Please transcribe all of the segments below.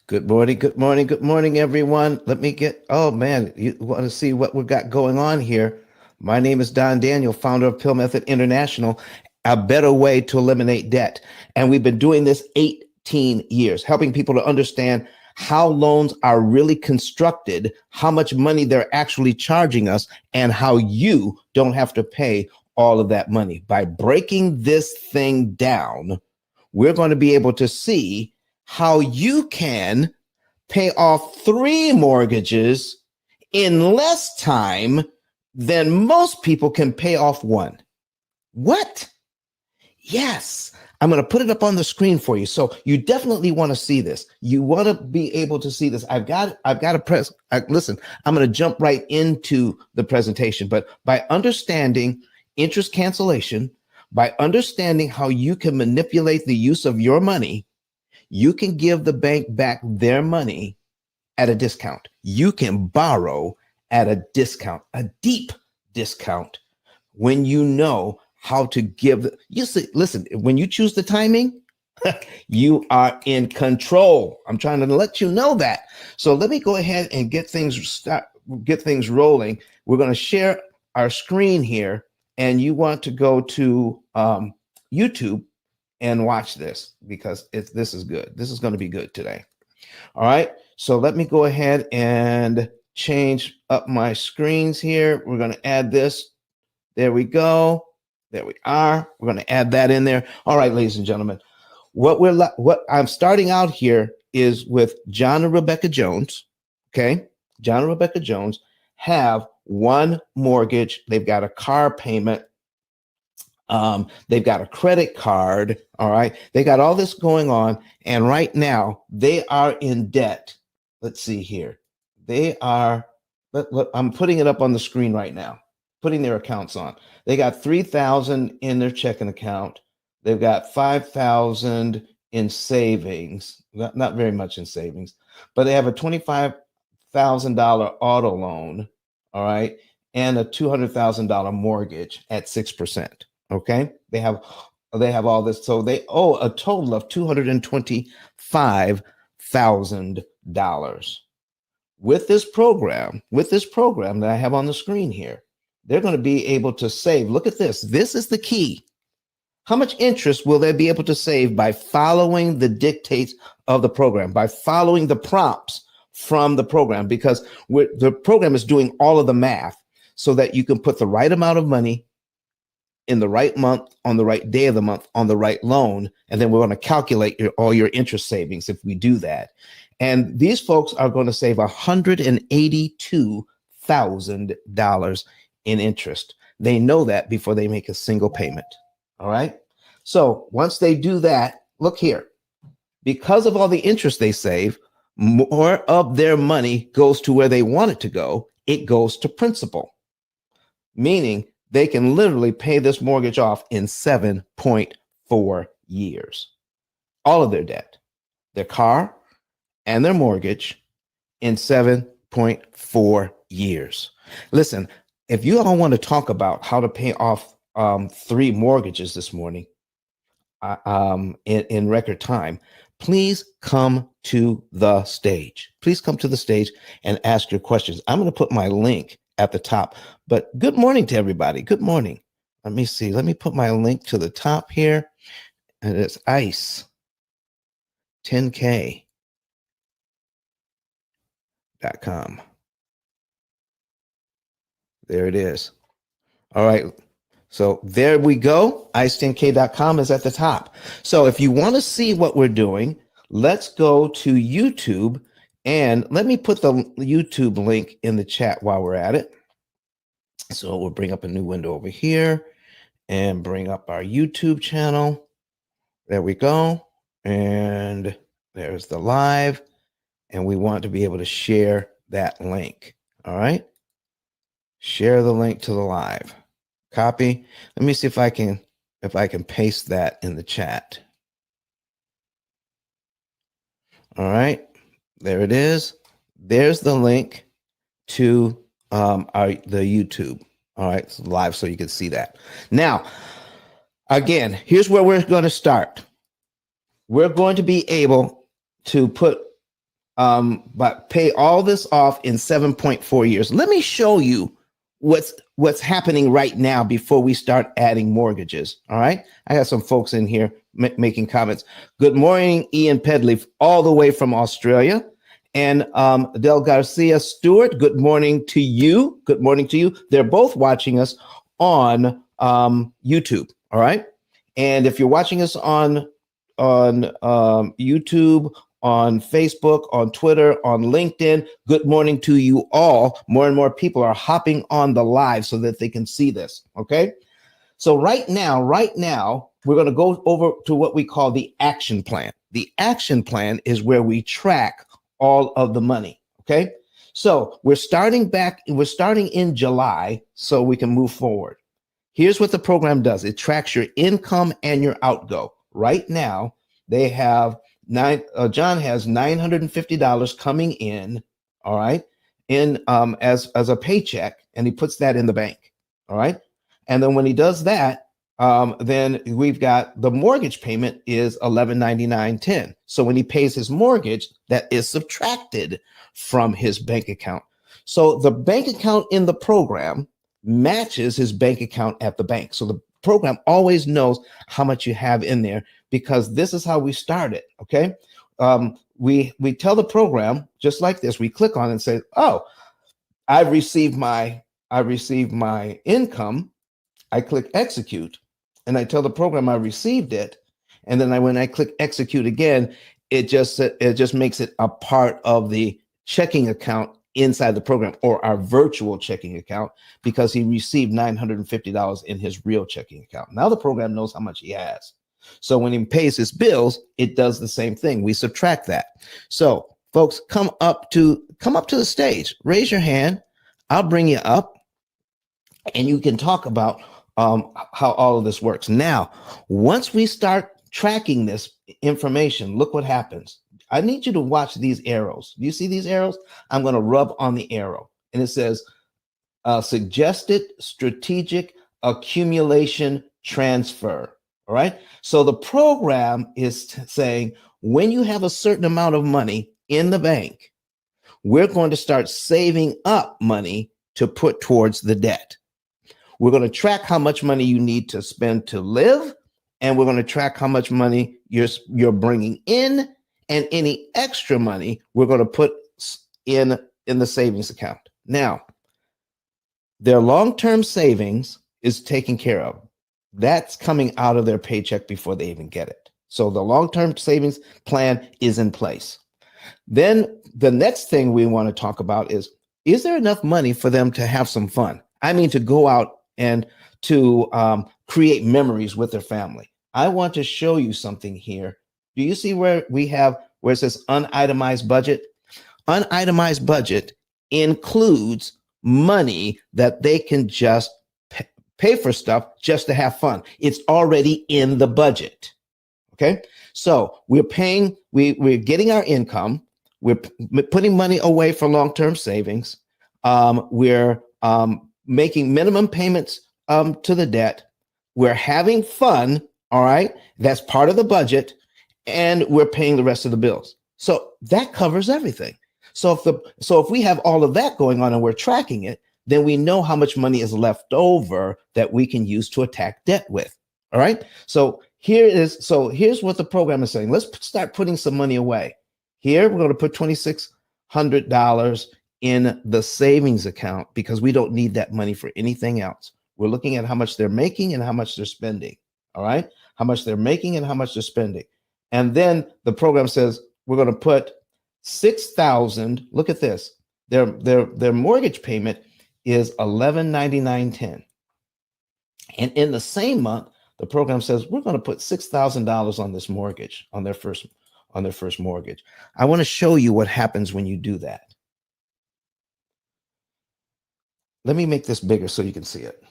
Good morning, good morning, good morning, everyone. Let me get, oh man, you want to see what we've got going on here? My name is Don Daniel, founder of Pill Method International, a better way to eliminate debt. And we've been doing this 18 years, helping people to understand how loans are really constructed, how much money they're actually charging us, and how you don't have to pay all of that money. By breaking this thing down, we're going to be able to see how you can pay off 3 mortgages in less time than most people can pay off 1. What? Yes. I'm going to put it up on the screen for you. So you definitely want to see this. You want to be able to see this. I've got to press. Listen, I'm going to jump right into the presentation, but by understanding interest cancellation, by understanding how you can manipulate the use of your money, you can give the bank back their money at a discount. You can borrow at a discount, a deep discount, when you know how to give. You see, listen, when you choose the timing, you are in control. I'm trying to let you know that. So let me go ahead and get things rolling. We're going to share our screen here, and you want to go to YouTube and watch this because this is good. This is going to be good today. All right. So let me go ahead and change up my screens here. We're going to add this. There we go. There we are. We're going to add that in there. All right, ladies and gentlemen, what I'm starting out here is with John and Rebecca Jones. Okay. John and Rebecca Jones have 1 mortgage. They've got a car payment. They've got a credit card. All right. They got all this going on. And right now they are in debt. Let's see here. They are, I'm putting it up on the screen right now, putting their accounts on. They got 3,000 in their checking account. They've got 5,000 in savings, not very much in savings, but they have a $25,000 auto loan. All right. And a $200,000 mortgage at 6%. Okay, they have all this, so they owe a total of $225,000. With this program that I have on the screen here, they're going to be able to save. Look at this. This is the key. How much interest will they be able to save by following the dictates of the program, by following the prompts from the program? Because the program is doing all of the math so that you can put the right amount of money in the right month, on the right day of the month, on the right loan. And then we're going to calculate all your interest savings if we do that. And these folks are going to save $182,000 in interest. They know that before they make a single payment. All right. So once they do that, look here, because of all the interest they save, more of their money goes to where they want it to go. It goes to principal, meaning they can literally pay this mortgage off in 7.4 years. All of their debt, their car and their mortgage, in 7.4 years. Listen, if you all want to talk about how to pay off 3 mortgages this morning in record time, please come to the stage. Please come to the stage and ask your questions. I'm going to put my link at the top. But good morning to everybody. Good morning. Let me see. Let me put my link to the top here. And it's ICE 10K.com. There it is. All right. So there we go. ICE10K.com is at the top. So if you want to see what we're doing, let's go to YouTube. And let me put the YouTube link in the chat while we're at it. So we'll bring up a new window over here and bring up our YouTube channel. There we go. And there's the live. And we want to be able to share that link. All right. Share the link to the live. Copy. Let me see if I can paste that in the chat. All right. There it is. There's the link to the YouTube. All right, it's live so you can see that. Now, again, here's where we're going to start. We're going to be able to put but pay all this off in 7.4 years. Let me show you what's happening right now before we start adding mortgages. All right. I got some folks in here making comments. Good morning, Ian Pedley, all the way from Australia. And Del Garcia Stewart, good morning to you. Good morning to you. They're both watching us on YouTube. All right. And if you're watching us on YouTube, on Facebook, on Twitter, on LinkedIn, good morning to you all. More and more people are hopping on the live so that they can see this. Okay. So right now, we're going to go over to what we call the action plan. The action plan is where we track all of the money. Okay. So we're starting in July so we can move forward. Here's what the program does. It tracks your income and your outgo. Right now, they have John has $950 coming in, all right, as a paycheck, and he puts that in the bank, all right. And then when he does that, then we've got the mortgage payment is $1199.10. So when he pays his mortgage, that is subtracted from his bank account. So the bank account in the program matches his bank account at the bank. So the program always knows how much you have in there because this is how we start it. Okay. We tell the program just like this. We click on it and say, oh, I've received my income. I click execute and I tell the program I received it. And then when I click execute again, it just makes it a part of the checking account inside the program, or our virtual checking account, because he received $950 in his real checking account. Now the program knows how much he has. So when he pays his bills, it does the same thing. We subtract that. So folks, come up to the stage, raise your hand. I'll bring you up and you can talk about how all of this works. Now, once we start tracking this information, look what happens. I need you to watch these arrows. Do you see these arrows? I'm going to rub on the arrow and it says suggested strategic accumulation transfer. All right. So the program is saying when you have a certain amount of money in the bank, we're going to start saving up money to put towards the debt. We're going to track how much money you need to spend to live, and we're going to track how much money you're bringing in, and any extra money we're going to put in the savings account. Now, their long-term savings is taken care of. That's coming out of their paycheck before they even get it. So the long-term savings plan is in place. Then the next thing we want to talk about is there enough money for them to have some fun? I mean, to go out and to create memories with their family. I want to show you something here. Do you see where it says unitemized budget? Unitemized budget includes money that they can just pay for stuff just to have fun. It's already in the budget. Okay. So we're getting our income. We're putting money away for long-term savings. We're making minimum payments to the debt. We're having fun. All right. That's part of the budget. And we're paying the rest of the bills. So that covers everything. So if we have all of that going on and we're tracking it, then we know how much money is left over that we can use to attack debt with. All right. So here's what the program is saying. Let's start putting some money away. Here, we're going to put $2,600 in the savings account because we don't need that money for anything else. We're looking at how much they're making and how much they're spending. All right. How much they're making and how much they're spending. And then the program says we're going to put $6,000. Look at this. Their mortgage payment is $1199.10. And in the same month, the program says we're going to put $6,000 on this mortgage, on their first mortgage. I want to show you what happens when you do that. Let me make this bigger so you can see it.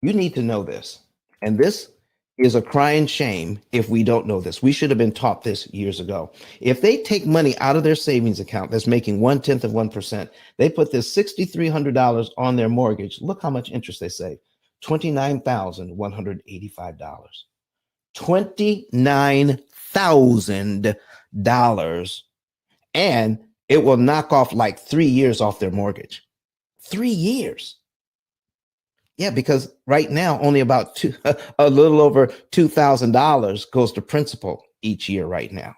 You need to know this. And this is a crying shame if we don't know this. We should have been taught this years ago. If they take money out of their savings account that's making 0.1%, they put this $6,300 on their mortgage. Look how much interest they save. $29,185. $29,000 and it will knock off like 3 years off their mortgage. 3 years. Yeah, because right now only about a little over $2,000 goes to principal each year right now.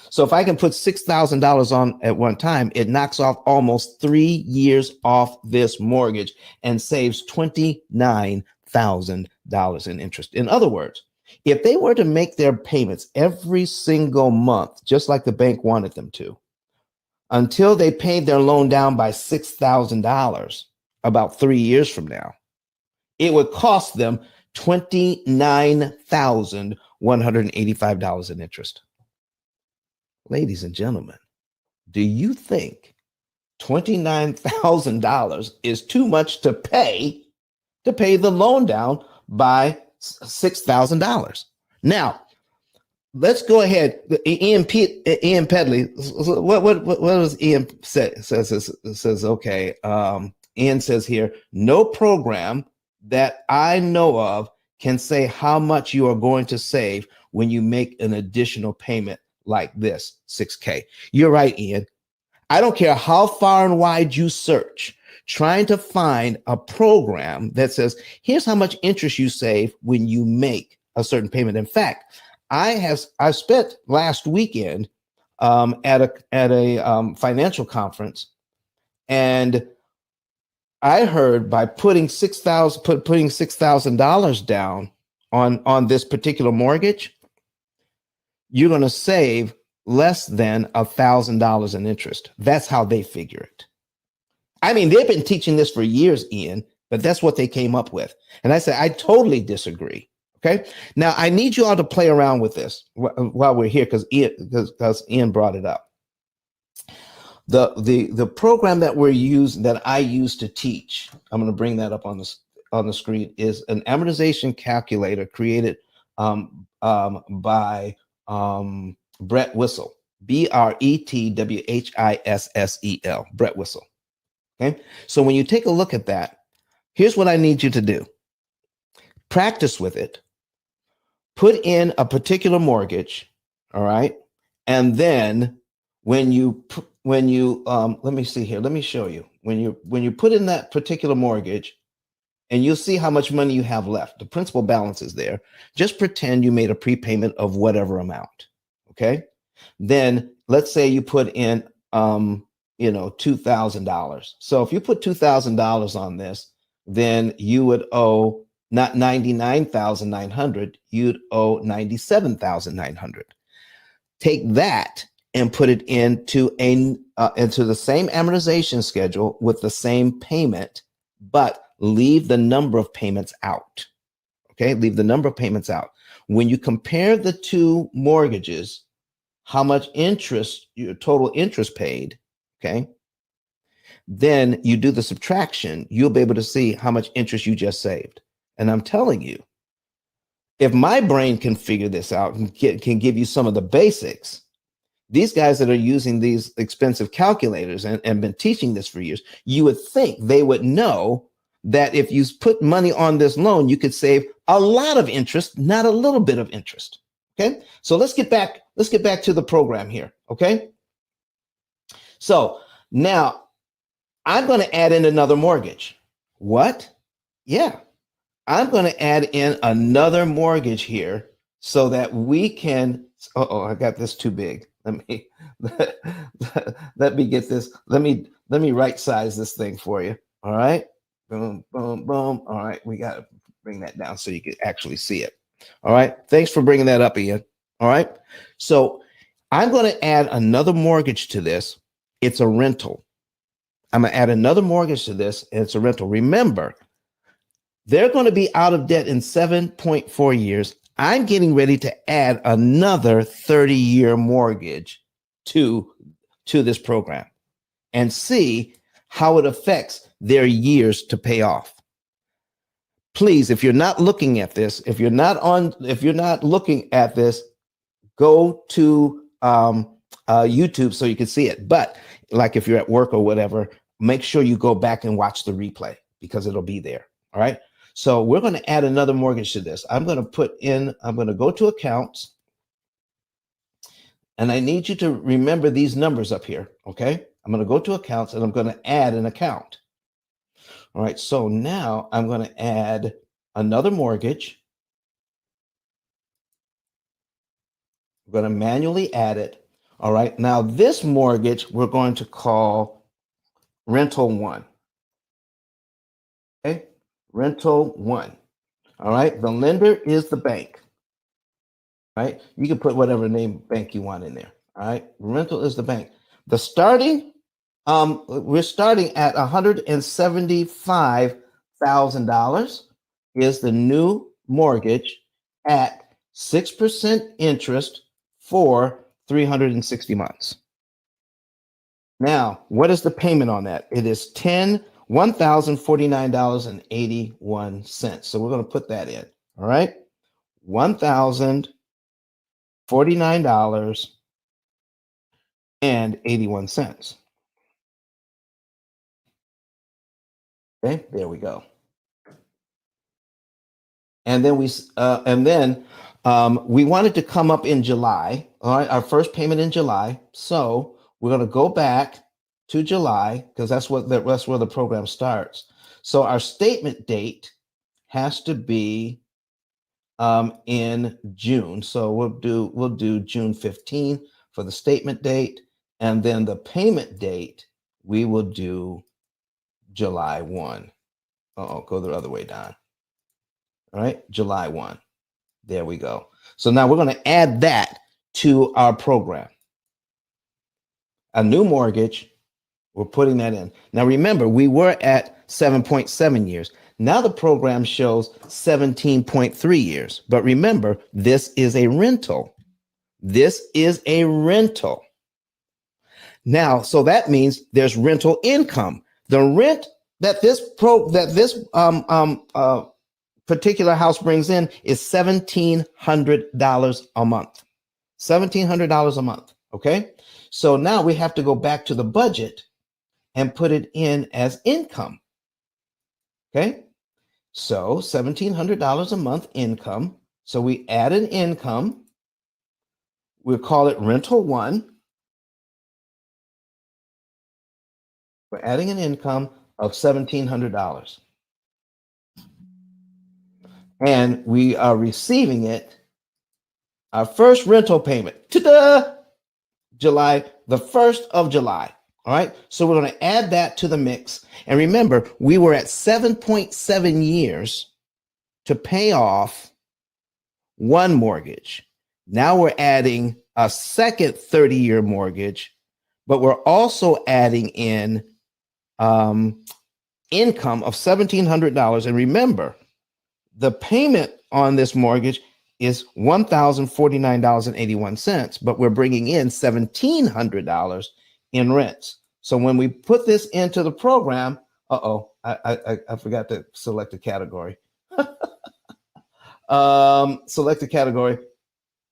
So if I can put $6,000 on at one time, it knocks off almost 3 years off this mortgage and saves $29,000 in interest. In other words, if they were to make their payments every single month, just like the bank wanted them to, until they paid their loan down by $6,000 about 3 years from now, it would cost them $29,185 in interest. Ladies and gentlemen, do you think $29,000 is too much to pay the loan down by $6,000? Now, let's go ahead. Ian Pedley. What does Ian say? Says okay. Ian says here, no program that I know of can say how much you are going to save when you make an additional payment like this, $6K. You're right, Ian. I don't care how far and wide you search, trying to find a program that says, here's how much interest you save when you make a certain payment. In fact, I spent last weekend at a financial conference, and I heard by putting $6,000 down on this particular mortgage, you're going to save less than $1,000 in interest. That's how they figure it. I mean, they've been teaching this for years, Ian, but that's what they came up with. And I said, I totally disagree. Okay. Now I need you all to play around with this while we're here, because Ian brought it up. The program that I use to teach, I'm going to bring that up on the screen, is an amortization calculator created by Brett Whistle, BRETWHISSEL, Brett Whistle. Okay. So when you take a look at that, here's what I need you to do. Practice with it. Put in a particular mortgage. All right. And then when you let me see here, let me show you. When you put in that particular mortgage, and you'll see how much money you have left. The principal balance is there. Just pretend you made a prepayment of whatever amount. Okay. Then let's say you put in $2,000. So if you put $2,000 on this, then you would owe not $99,900, you'd owe $97,900. Take that and put it into the same amortization schedule with the same payment, but leave the number of payments out. Okay, leave the number of payments out. When you compare the two mortgages, how much interest, your total interest paid, okay, then you do the subtraction, you'll be able to see how much interest you just saved. And I'm telling you, if my brain can figure this out and can give you some of the basics, these guys that are using these expensive calculators and been teaching this for years, you would think they would know that if you put money on this loan, you could save a lot of interest, not a little bit of interest. Okay. So let's get back to the program here. Okay. So now I'm going to add in another mortgage. What? Yeah. I'm going to add in another mortgage here so that we can, I got this too big. Let me get this. Let me right size this thing for you. All right. Boom, boom, boom. All right. We got to bring that down so you can actually see it. All right. Thanks for bringing that up, Ian. All right. So I'm going to add another mortgage to this. It's a rental. I'm going to add another mortgage to this, and it's a rental. Remember, they're going to be out of debt in 7.4 years. I'm getting ready to add another 30-year mortgage to this program and see how it affects their years to pay off. Please, if you're not looking at this, if you're not looking at this, go to YouTube so you can see it. But like if you're at work or whatever, make sure you go back and watch the replay because it'll be there. All right. So we're going to add another mortgage to this. I'm going to go to accounts. And I need you to remember these numbers up here, okay? I'm going to go to accounts and I'm going to add an account. All right, so now I'm going to add another mortgage. I'm going to manually add it. All right, now this mortgage we're going to call rental one. Okay, rental one. All right, the lender is the bank. Right, you can put whatever name bank you want in there. All right, rental is the bank. The starting, we're starting at $175,000 is the new mortgage at 6% interest for 360 months. Now, what is the payment on that? It is $1,049.81. So we're going to put that in. All right, $1,049.81. Okay, there we go. And then we wanted to come up in July. All right, our first payment in July. So we're going to go back to July because that's where the program starts. So our statement date has to be in June. So we'll do June 15 for the statement date, and then the payment date we will do July 1. Go the other way down. All right, July 1. There we go. So now we're going to add that to our program. A new mortgage, we're putting that in. Now remember, we were at 7.7 years. Now the program shows 17.3 years. But remember, this is a rental. This is a rental. Now, so that means there's rental income. The rent that this particular house brings in is $1,700 a month. $1,700 a month. Okay. So now we have to go back to the budget and put it in as income. Okay. So $1,700 a month income. So we add an income. We'll call it rental one. We're adding an income of $1,700. And we are receiving it, our first rental payment, ta-da! July, the 1st of July. All right. So we're going to add that to the mix. And remember, we were at 7.7 years to pay off one mortgage. Now we're adding a second 30-year mortgage, but we're also adding in income of $1,700. And remember, the payment on this mortgage is $1,049.81, but we're bringing in $1,700 in rents. So when we put this into the program, I forgot to select a category. Select the category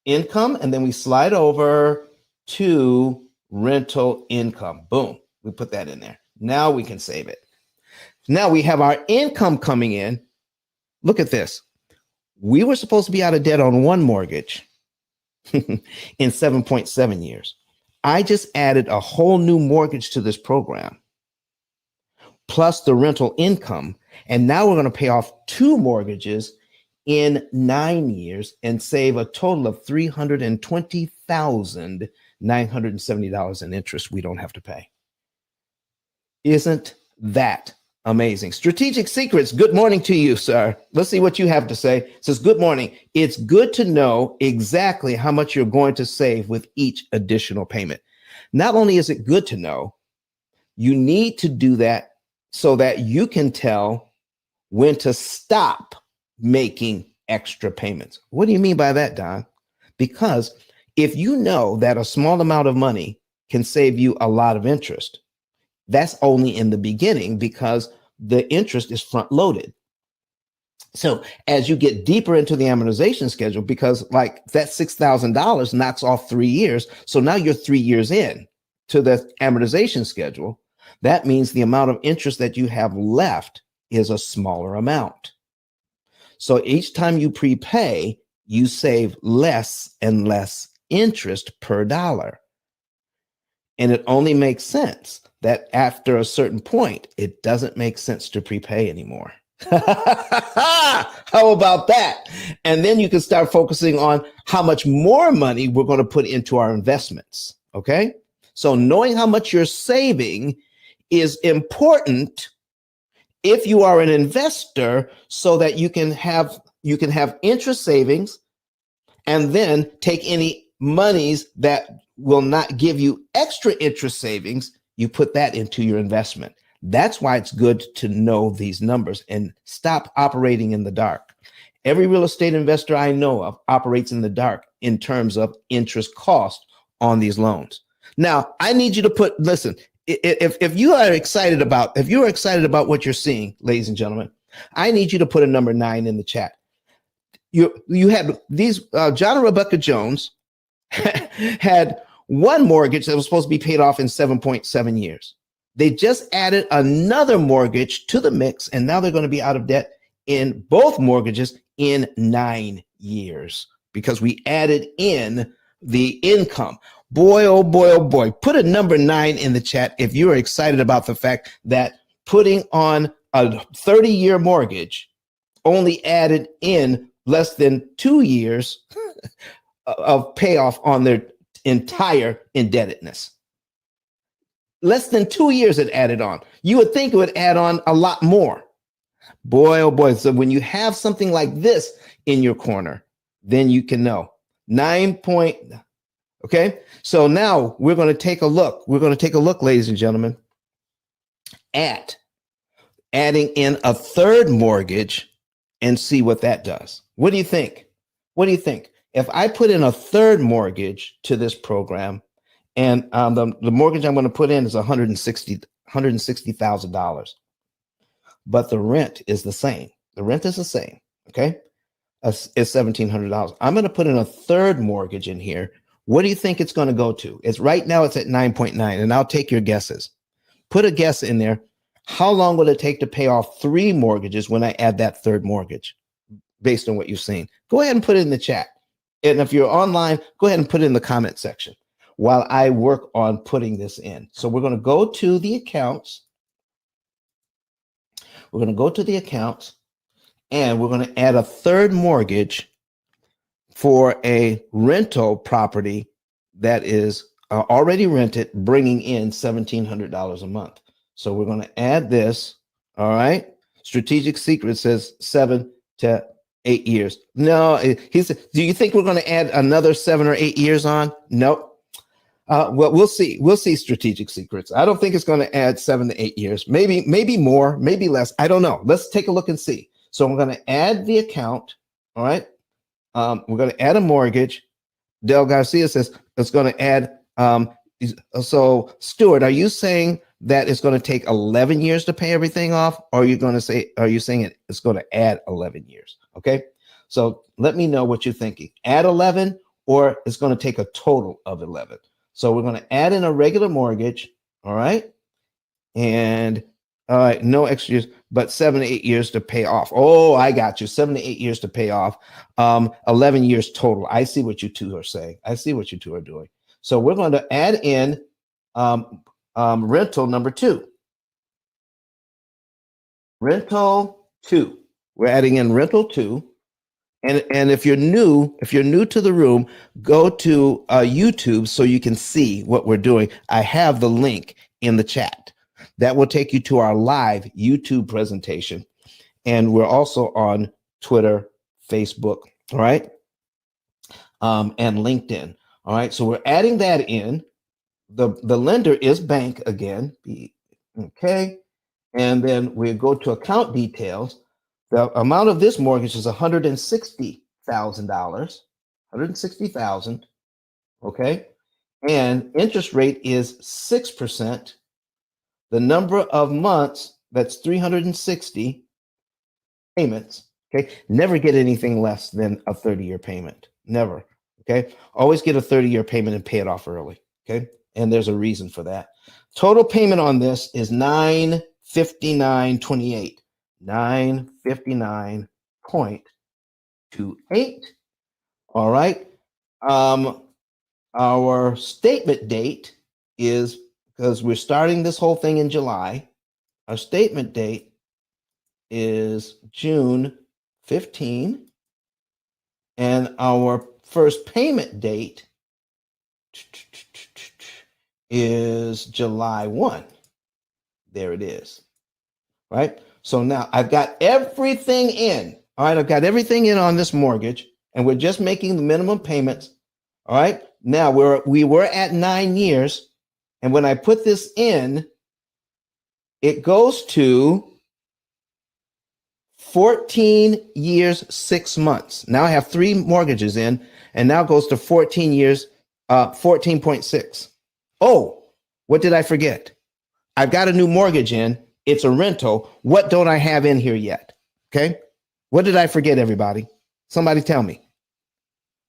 income, and then we slide over to rental income. Boom, we put that in there. Now we can save it. Now we have our income coming in. Look at this. We were supposed to be out of debt on one mortgage in 7.7 years. I just added a whole new mortgage to this program, plus the rental income. And now we're going to pay off two mortgages in 9 years and save a total of $320,970 in interest we don't have to pay. Isn't that amazing? Strategic Secrets, good morning to you, sir. Let's see what you have to say. It says, good morning. It's good to know exactly how much you're going to save with each additional payment. Not only is it good to know, you need to do that so that you can tell when to stop making extra payments. What do you mean by that, Don? Because if you know that a small amount of money can save you a lot of interest, that's only in the beginning because the interest is front loaded. So as you get deeper into the amortization schedule, because like that $6,000 knocks off 3 years. So now you're 3 years in to the amortization schedule. That means the amount of interest that you have left is a smaller amount. So each time you prepay, you save less and less interest per dollar. And it only makes sense that after a certain point, it doesn't make sense to prepay anymore. How about that? And then you can start focusing on how much more money we're going to put into our investments. Okay. So knowing how much you're saving is important if you are an investor, so that you can have interest savings, and then take any monies that will not give you extra interest savings, you put that into your investment. That's why it's good to know these numbers and stop operating in the dark. Every real estate investor I know of operates in the dark in terms of interest cost on these loans. Now, I need you to listen, if you are excited about what you're seeing, ladies and gentlemen, I need you to put a number 9 in the chat. You had these John and Rebecca Jones had one mortgage that was supposed to be paid off in 7.7 years. They just added another mortgage to the mix, and now they're going to be out of debt in both mortgages in 9 years because we added in the income. Boy, oh boy, oh boy. Put a number 9 in the chat if you are excited about the fact that putting on a 30-year mortgage only added in less than 2 years of payoff on their entire indebtedness. Less than 2 years it added on. You would think it would add on a lot more. Boy, oh boy. So when you have something like this in your corner, then you can know. 9 point. Okay. So now we're going to take a look. We're going to take a look, ladies and gentlemen, at adding in a third mortgage and see what that does. What do you think? What do you think? If I put in a third mortgage to this program, and the mortgage I'm going to put in is $160,000, but the rent is the same. The rent is the same. Okay, it's $1,700. I'm going to put in a third mortgage in here. What do you think it's going to go to? It's right now it's at 9.9, and I'll take your guesses. Put a guess in there. How long will it take to pay off 3 mortgages when I add that third mortgage? Based on what you've seen, go ahead and put it in the chat. And if you're online, go ahead and put it in the comment section while I work on putting this in. So we're going to go to the accounts. We're going to go to the accounts, and we're going to add a third mortgage for a rental property that is already rented, bringing in $1,700 a month. So we're going to add this. All right. Strategic Secret says 7 to 8 years. No, he said, do you think we're going to add another 7 or 8 years on? Nope. Well, we'll see. We'll see. Strategic Secrets. I don't think it's going to add 7 to 8 years. Maybe more, maybe less. I don't know. Let's take a look and see. So I'm going to add the account. All right. We're going to add a mortgage. Del Garcia says it's going to add. So Stuart, are you saying that it's going to take 11 years to pay everything off, or are you saying it's going to add 11 years? Okay. So let me know what you're thinking. Add 11, or it's going to take a total of 11. So we're going to add in a regular mortgage. All right. And all right, no extra years, but 7 to 8 years to pay off. Oh, I got you. 7 to 8 years to pay off. 11 years total. I see what you two are saying. I see what you two are doing. So we're going to add in rental number 2. Rental 2. We're adding in rental 2. And if you're new to the room, go to YouTube so you can see what we're doing. I have the link in the chat. That will take you to our live YouTube presentation. And we're also on Twitter, Facebook, all right? And LinkedIn. All right. So we're adding that in. The lender is bank again. Okay. And then we go to account details. The amount of this mortgage is $160,000. $160,000. Okay. And interest rate is 6%. The number of months, that's 360 payments. Okay. Never get anything less than a 30-year payment. Never. Okay. Always get a 30-year payment and pay it off early. Okay. And there's a reason for that. Total payment on this is $959.28. $959.28. All right. Our statement date is, because we're starting this whole thing in July, our statement date is June 15, and our first payment date is July 1. There it is, right? So now I've got everything in. All right, I've got everything in on this mortgage, and we're just making the minimum payments. All right, now we were at 9 years, and when I put this in, it goes to 14 years, 6 months. Now I have 3 mortgages in, and now it goes to 14 years, 14.6. Oh, what did I forget? I've got a new mortgage in. It's a rental. What don't I have in here yet? Okay. What did I forget, everybody? Somebody tell me.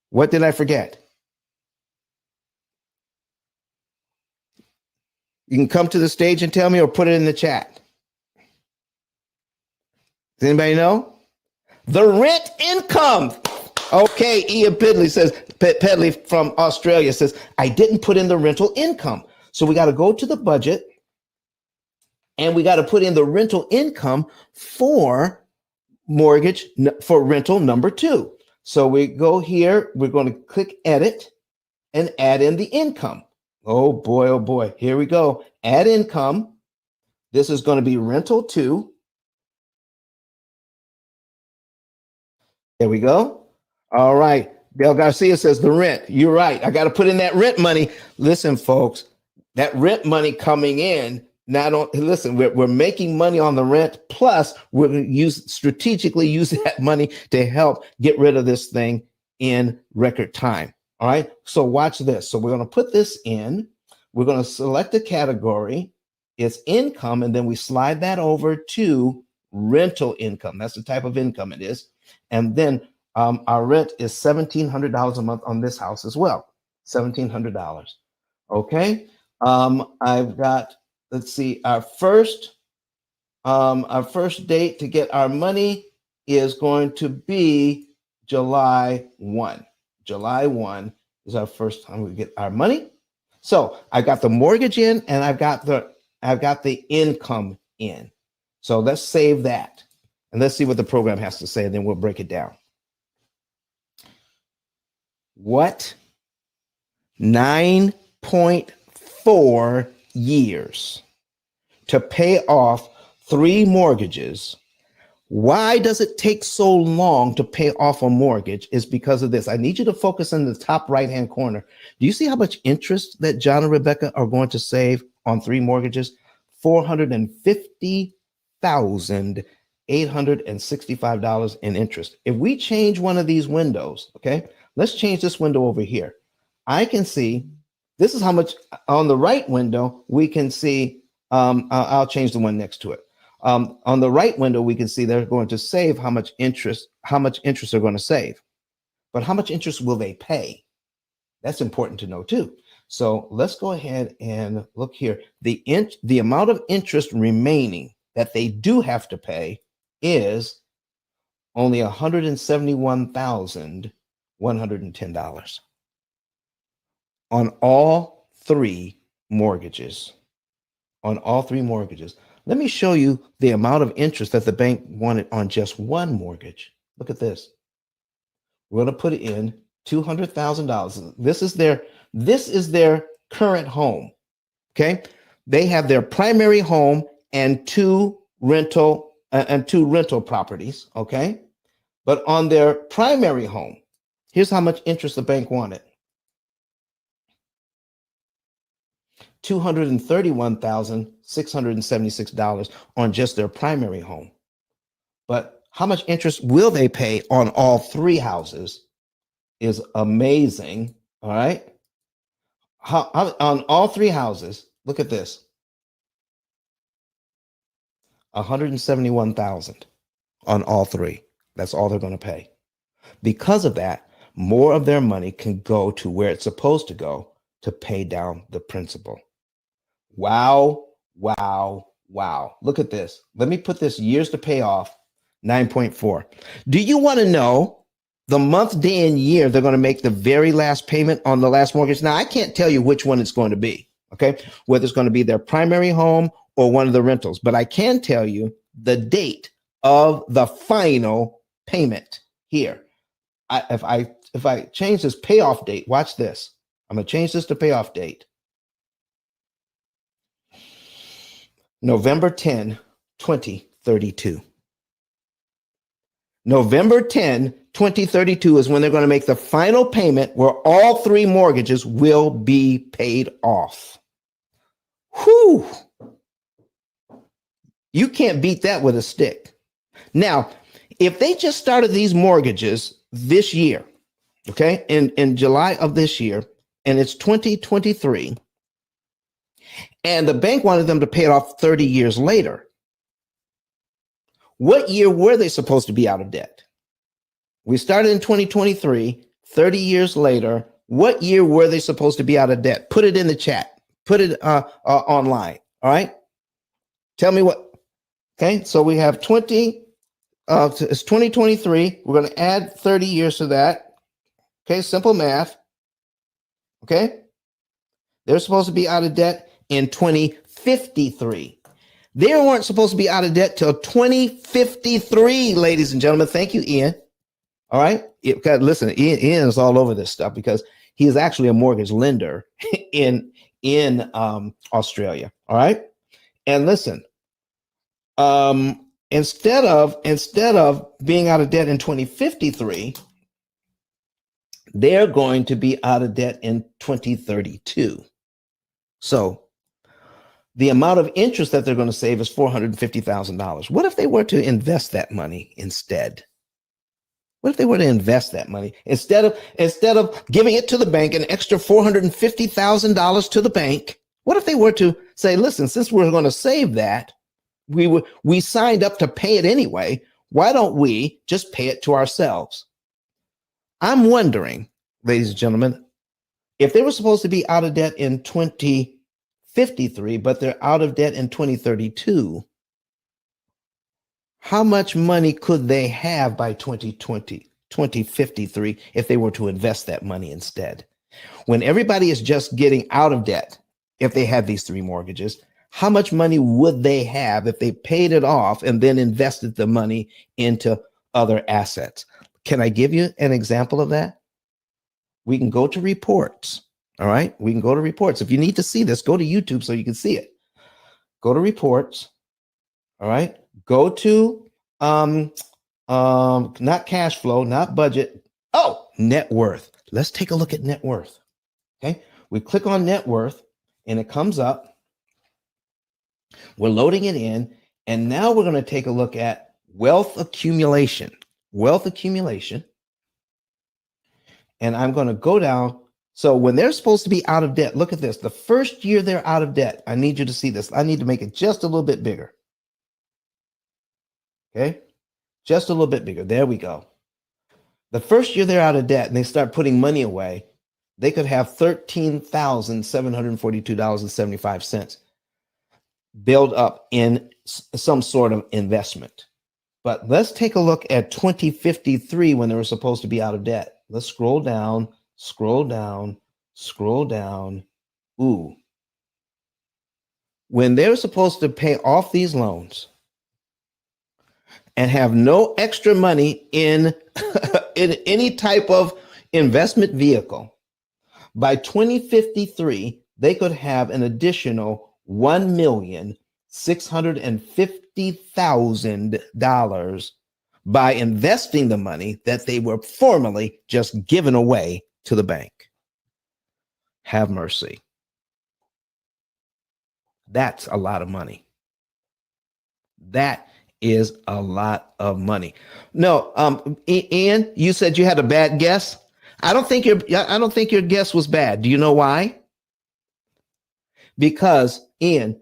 What did I forget? You can come to the stage and tell me, or put it in the chat. Does anybody know? The rent income. Okay, Ian Pedley says, Pedley from Australia says, I didn't put in the rental income. So we got to go to the budget, and we got to put in the rental income for mortgage, for rental number 2. So we go here, we're going to click edit and add in the income. Oh boy, here we go. Add income. This is going to be rental 2. There we go. All right. Del Garcia says the rent. You're right. I got to put in that rent money. Listen, folks, that rent money coming in. Listen, we're making money on the rent. Plus, we're going to strategically use that money to help get rid of this thing in record time. All right. So watch this. So we're going to put this in. We're going to select a category. It's income, and then we slide that over to rental income. That's the type of income it is. And then our rent is $1,700 a month on this house as well. $1,700. Okay. I've got, let's see, our first date to get our money is going to be July 1. July 1 is our first time we get our money. So I got the mortgage in, and I've got the income in. So let's save that. And let's see what the program has to say, and then we'll break it down. What? 9.4 years to pay off 3 mortgages. Why does it take so long to pay off a mortgage? Is because of this. I need you to focus in the top right-hand corner. Do you see how much interest that John and Rebecca are going to save on 3 mortgages? $450,865 in interest. If we change one of these windows, okay, let's change this window over here. I can see this is how much on the right window we can see. I'll change the one next to it. On the right window, we can see they're going to save how much interest they're going to save. But how much interest will they pay? That's important to know too. So let's go ahead and look here. The amount of interest remaining that they do have to pay is only $171,110 on all 3 mortgages. On all 3 mortgages. Let me show you the amount of interest that the bank wanted on just one mortgage. Look at this. We're going to put in $200,000. This is their current home. Okay. They have their primary home and 2 rental properties. Okay. But on their primary home, here's how much interest the bank wanted. $231,676 on just their primary home. But how much interest will they pay on all 3 houses is amazing. All right. On all 3 houses, look at this. $171,000 on all 3. That's all they're going to pay. Because of that, more of their money can go to where it's supposed to go to pay down the principal. Wow. Look at this. Let me put this years to pay off, 9.4. Do you want to know the month, day, and year they're going to make the very last payment on the last mortgage. Now, I can't tell you which one it's going to be, okay? Whether it's going to be their primary home or one of the rentals, but I can tell you the date of the final payment here. If I change this payoff date, watch this. I'm going to change this to payoff date. November 10, 2032. November 10, 2032 is when they're going to make the final payment where all three mortgages will be paid off. Whew. You can't beat that with a stick. Now, if they just started these mortgages this year, okay, in July of this year, and it's 2023, and the bank wanted them to pay it off 30 years later, what year were they supposed to be out of debt? We started in 2023, 30 years later. What year were they supposed to be out of debt? Put it in the chat. Put it online. All right. Tell me what. Okay. So we have 20. It's 2023. We're going to add 30 years to that. Okay. Simple math. Okay. They're supposed to be out of debt in 2053. They weren't supposed to be out of debt till 2053, ladies and gentlemen. Thank you, Ian. All right. Listen, Ian is all over this stuff because he is actually a mortgage lender in Australia. All right. And listen, instead of being out of debt in 2053, they're going to be out of debt in 2032. So the amount of interest that they're going to save is $450,000. What if they were to invest that money instead? What if they were to invest that money instead of giving it to the bank, an extra $450,000 to the bank? What if they were to say, listen, since we're going to save that, we signed up to pay it anyway. Why don't we just pay it to ourselves? I'm wondering, ladies and gentlemen, if they were supposed to be out of debt in 2053, but they're out of debt in 2032, how much money could they have by 2053 if they were to invest that money instead? When everybody is just getting out of debt, if they had these three mortgages, how much money would they have if they paid it off and then invested the money into other assets? Can I give you an example of that? We can go to reports. All right. We can go to reports. If you need to see this, go to YouTube so you can see it. Go to reports. All right. Go to not cash flow, not budget. Oh, net worth. Let's take a look at net worth. Okay. We click on net worth and it comes up. We're loading it in. And now we're going to take a look at wealth accumulation. Wealth accumulation. And I'm going to go down. So when they're supposed to be out of debt, look at this. The first year they're out of debt, I need you to see this. I need to make it just a little bit bigger. Okay, just a little bit bigger. There we go. The first year they're out of debt and they start putting money away, they could have $13,742.75 build up in some sort of investment. But let's take a look at 2053 when they were supposed to be out of debt. Let's scroll down, scroll down, scroll down. Ooh. When they're supposed to pay off these loans and have no extra money in, in any type of investment vehicle, by 2053, they could have an additional $1,650,000 by investing the money that they were formerly just given away to the bank. Have mercy. That's a lot of money. That is a lot of money. No, Ian, you said you had a bad guess. I don't think your guess was bad. Do you know why? Because, Ian,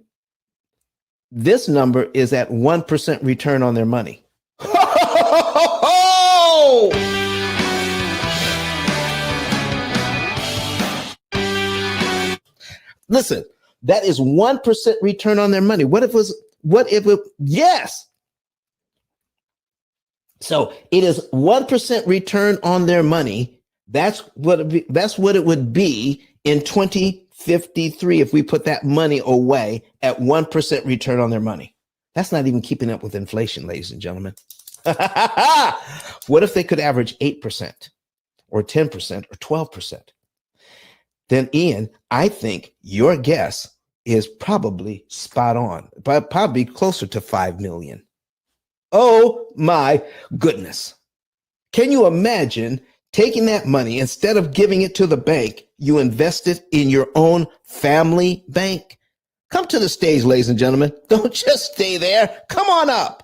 this number is at 1% return on their money. Listen, that is 1% return on their money. Yes. So it is 1% return on their money. That's what it would be in 2053 if we put that money away at 1% return on their money. That's not even keeping up with inflation, ladies and gentlemen. What if they could average 8% or 10% or 12%? Then, Ian, I think your guess is probably spot on, but probably closer to 5 million. Oh my goodness. Can you imagine taking that money, instead of giving it to the bank, you invest it in your own family bank? Come to the stage, ladies and gentlemen. Don't just stay there. Come on up.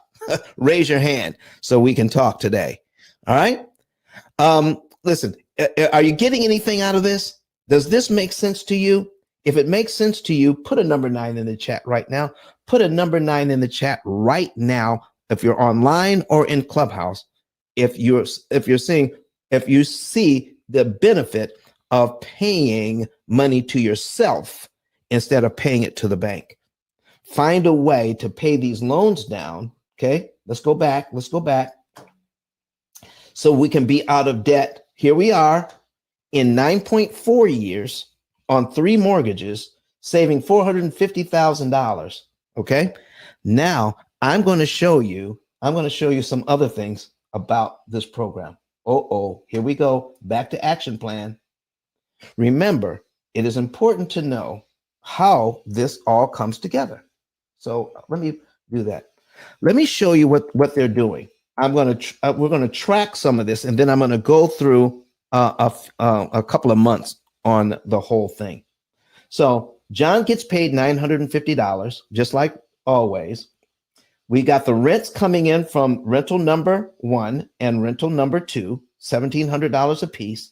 Raise your hand so we can talk today. All right. Listen, are you getting anything out of this? Does this make sense to you? If it makes sense to you, put a number 9 in the chat right now. Put a number 9 in the chat right now. If you're online or in Clubhouse, if you see the benefit of paying money to yourself instead of paying it to the bank. Find a way to pay these loans down. Okay, let's go back. So we can be out of debt. Here we are in 9.4 years on 3 mortgages, saving $450,000. Okay, now I'm going to show you some other things about this program. Here we go. Back to action plan. Remember, it is important to know how this all comes together. So let me do that. Let me show you what they're doing. We're going to track some of this, and then I'm going to go through a couple of months on the whole thing. So John gets paid $950, just like always. We got the rents coming in from rental number 1 and rental number 2, $1,700 a piece.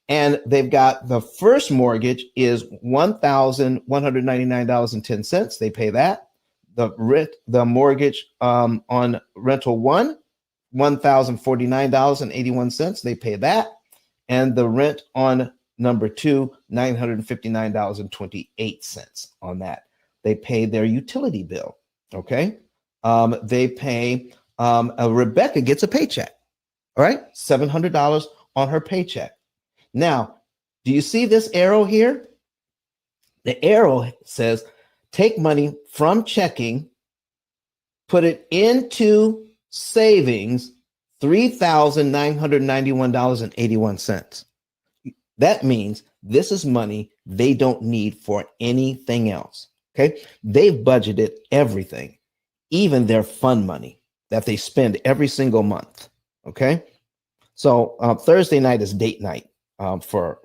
And they've got the first mortgage is $1,199.10. They pay that. The mortgage on rental 1, $1,049.81. They pay that. And the rent on number 2, $959.28 on that. They pay their utility bill. Okay. They pay, Rebecca gets a paycheck. All right. $700 on her paycheck. Now, do you see this arrow here? The arrow says, take money from checking, put it into savings, $3,991.81. That means this is money they don't need for anything else. Okay. They've budgeted everything, even their fun money that they spend every single month. Okay. So Thursday night is date night for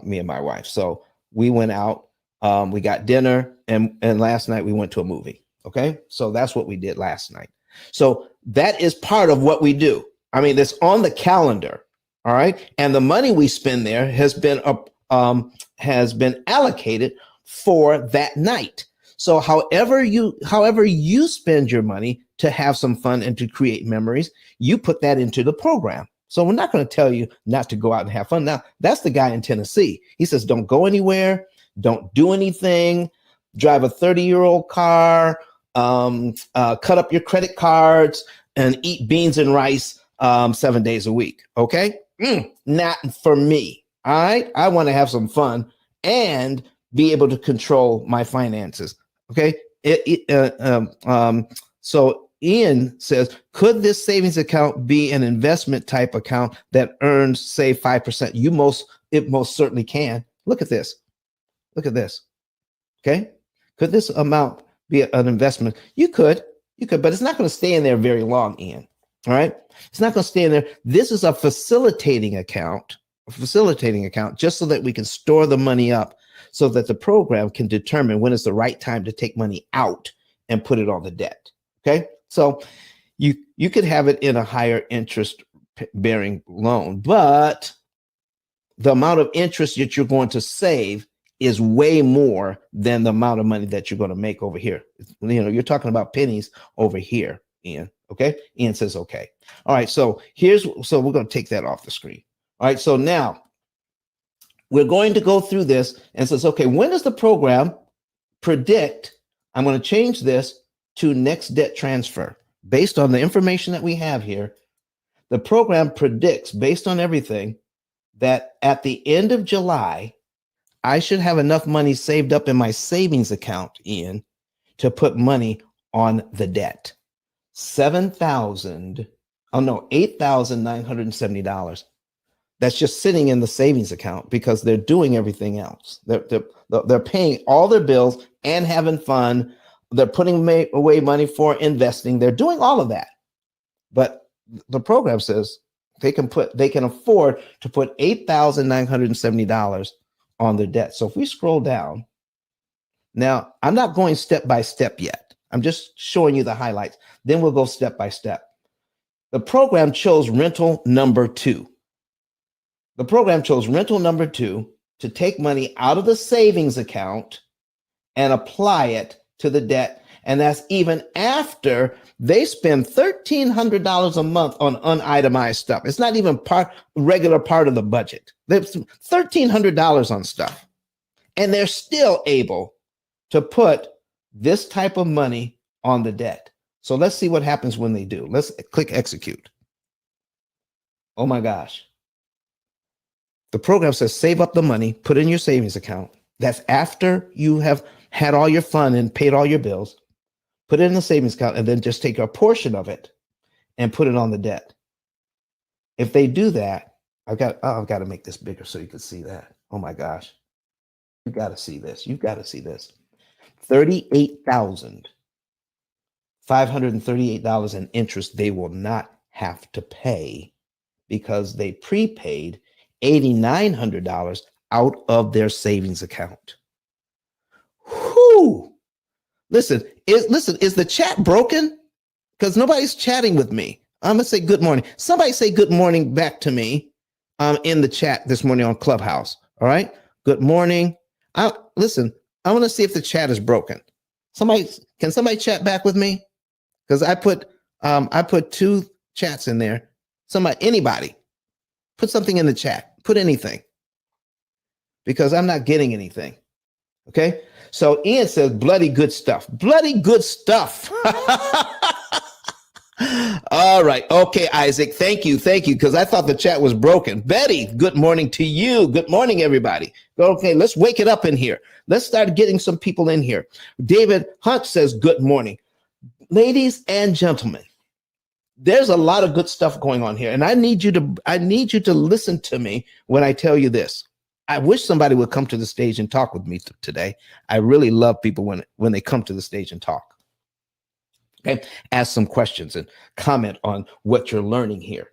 me and my wife. So we went out, we got dinner, and last night we went to a movie. Okay. So that's what we did last night. So that is part of what we do. I mean, it's on the calendar. All right. And the money we spend there has been allocated for that night. So however you spend your money to have some fun and to create memories, you put that into the program. So we're not going to tell you not to go out and have fun. Now, that's the guy in Tennessee. He says, don't go anywhere. Don't do anything. Drive a 30-year-old car, cut up your credit cards, and eat beans and rice 7 days a week. Okay. Not for me. All right. I want to have some fun and be able to control my finances. Okay. So Ian says, could this savings account be an investment type account that earns, say, 5%? It most certainly can. Look at this. Okay. Could this amount be an investment? You could, but it's not going to stay in there very long, Ian. All right. It's not going to stay in there. This is a facilitating account just so that we can store the money up so that the program can determine when is the right time to take money out and put it on the debt. Okay. So you could have it in a higher interest bearing loan, but the amount of interest that you're going to save is way more than the amount of money that you're going to make over here. You know, you're talking about pennies over here, Ian. Okay. Ian says, okay. All right. So we're going to take that off the screen. All right. So now we're going to go through this and says, okay, when does the program predict? I'm going to change this to next debt transfer. based on the information that we have here, the program predicts, based on everything, that at the end of July, I should have enough money saved up in my savings account, Ian, to put money on the debt. $8,970. That's just sitting in the savings account because they're doing everything else. They're paying all their bills and having fun. They're putting away money for investing. They're doing all of that. But the program says they can afford to put $8,970 on their debt. So if we scroll down, now I'm not going step by step yet. I'm just showing you the highlights. Then we'll go step by step. The program chose rental number 2. The program chose rental number 2 to take money out of the savings account and apply it to the debt. And that's even after they spend $1,300 a month on unitemized stuff. It's not even regular part of the budget. There's $1,300 on stuff. And they're still able to put this type of money on the debt. So let's see what happens when they do. Let's click execute. Oh my gosh. The program says save up the money, put it in your savings account. That's after you have had all your fun and paid all your bills. Put it in the savings account and then just take a portion of it and put it on the debt. If they do that, I've got to make this bigger so you can see that. Oh my gosh. You've got to see this. You've got to see this. $38,538 in interest they will not have to pay because they prepaid $8,900 out of their savings account. Whoo! Listen, is the chat broken? Because nobody's chatting with me. I'm gonna say good morning. Somebody say good morning back to me in the chat this morning on Clubhouse. All right. Good morning. Listen, I want to see if the chat is broken. Can somebody chat back with me? Because I put 2 chats in there. Anybody, put something in the chat. Put anything. Because I'm not getting anything. Okay. So Ian says bloody good stuff. Bloody good stuff. All right. Okay, Isaac. Thank you. Because I thought the chat was broken. Betty, good morning to you. Good morning, everybody. Okay, let's wake it up in here. Let's start getting some people in here. David Hunt says good morning. Ladies and gentlemen, there's a lot of good stuff going on here. And I need you to listen to me when I tell you this. I wish somebody would come to the stage and talk with me today. I really love people when they come to the stage and talk. Okay, ask some questions and comment on what you're learning here.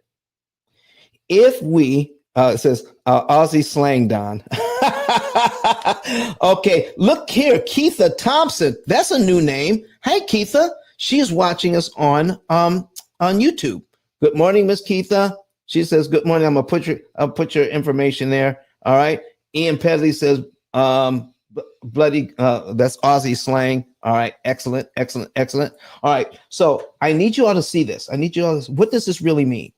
If we, it says Aussie slang, Don. Okay, look here, Keitha Thompson. That's a new name. Hey, Keitha. She's watching us on YouTube. Good morning, Miss Keitha. She says good morning. I'll put your information there. All right. Ian Pedley says bloody that's Aussie slang. All right, excellent. All right, so I need you all to see this. What does this really mean?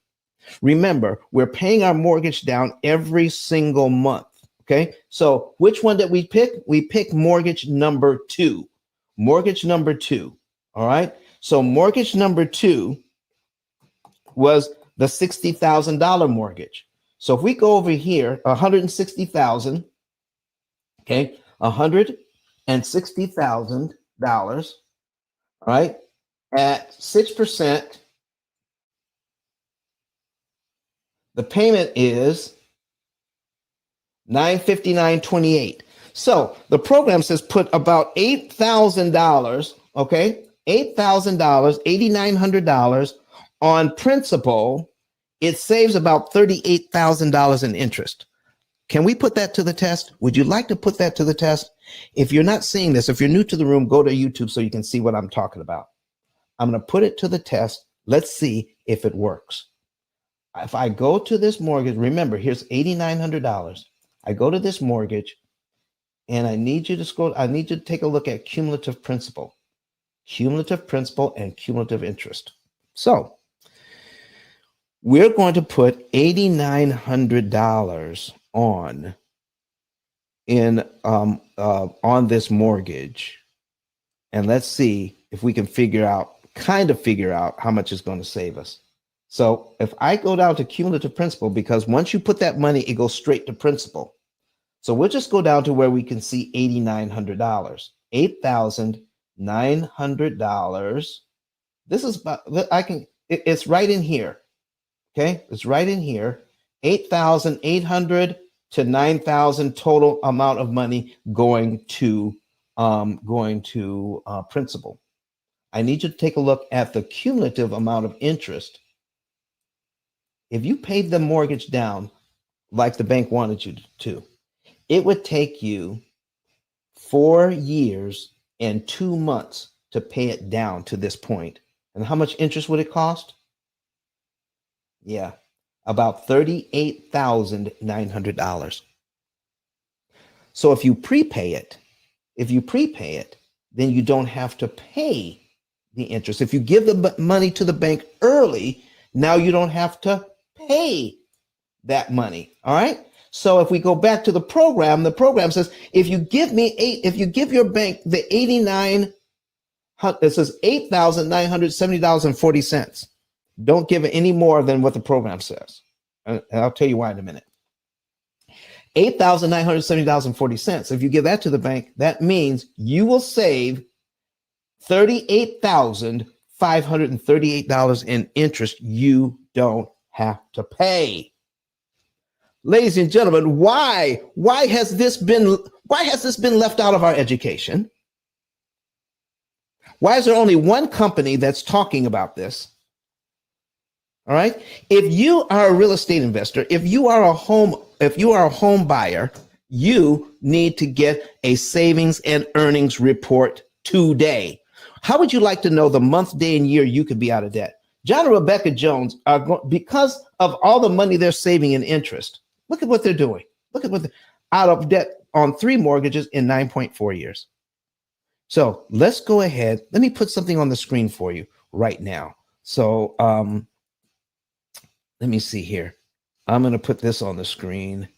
Remember, we're paying our mortgage down every single month. Okay, so which one did we pick? We picked mortgage number 2. All right, so mortgage number 2 was the $60,000 mortgage. So if we go over here, $160,000, okay, $160,000, all right, at 6%, the payment is $959.28. So the program says put about $8,000, okay, $8,000, $8,900 on principal. It saves about $38,000 in interest. Can we put that to the test? Would you like to put that to the test? If you're not seeing this, if you're new to the room, go to YouTube so you can see what I'm talking about. I'm going to put it to the test. Let's see if it works. If I go to this mortgage, remember, here's $8,900. I go to this mortgage and I need you to scroll. I need you to take a look at cumulative principal and cumulative interest. So we're going to put $8,900 on this mortgage, and let's see if we can figure out kind of figure out how much it's going to save us. So if I go down to cumulative principal, because once you put that money, it goes straight to principal. So we'll just go down to where we can see $8,900, $8,900. This is about, it's right in here. Okay, it's right in here. 8,800 to 9,000 total amount of money going to principal. I need you to take a look at the cumulative amount of interest. If you paid the mortgage down like the bank wanted you to, it would take you 4 years and 2 months to pay it down to this point. And how much interest would it cost? Yeah, about $38,900. So if you prepay it, then you don't have to pay the interest. If you give the money to the bank early, now you don't have to pay that money. All right. So if we go back to the program says if you give your bank the it says $8,970.40. Don't give it any more than what the program says. And I'll tell you why in a minute. $8,970.40. If you give that to the bank, that means you will save $38,538 in interest you don't have to pay. Ladies and gentlemen, why has this been left out of our education? Why is there only one company that's talking about this? All right. If you are a real estate investor, if you are a home buyer, you need to get a savings and earnings report today. How would you like to know the month, day, and year you could be out of debt? John and Rebecca Jones are because of all the money they're saving in interest. Look at what they're doing. Look at what they're out of debt on 3 mortgages in 9.4 years. So let's go ahead. Let me put something on the screen for you right now. So let me see here. I'm going to put this on the screen.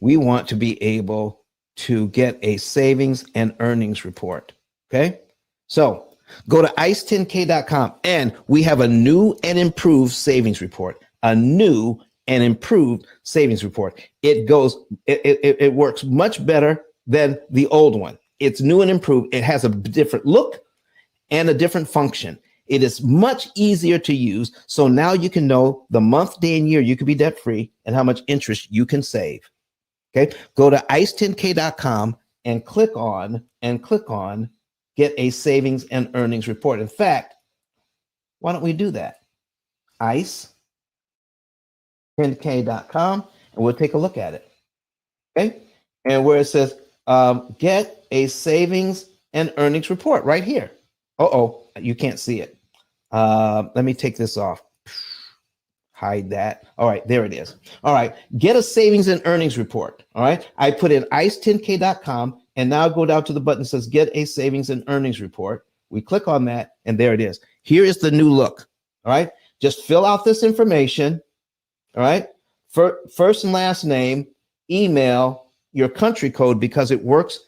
We want to be able to get a savings and earnings report. Okay. So go to ice10k.com and we have a new and improved savings report. It works much better than the old one. It's new and improved. It has a different look and a different function. It is much easier to use. So now you can know the month, day, and year you could be debt free and how much interest you can save. Okay. Go to ice10k.com and click on get a savings and earnings report. In fact, why don't we do that? ice10k.com and we'll take a look at it. Okay. And where it says get a savings and earnings report right here. You can't see it. Let me take this off. Hide that. All right, there it is. All right, get a savings and earnings report. All right, I put in ice10k.com and now go down to the button that says get a savings and earnings report. We click on that and there it is. Here is the new look. All right, just fill out this information. All right, first and last name, email, your country code because it works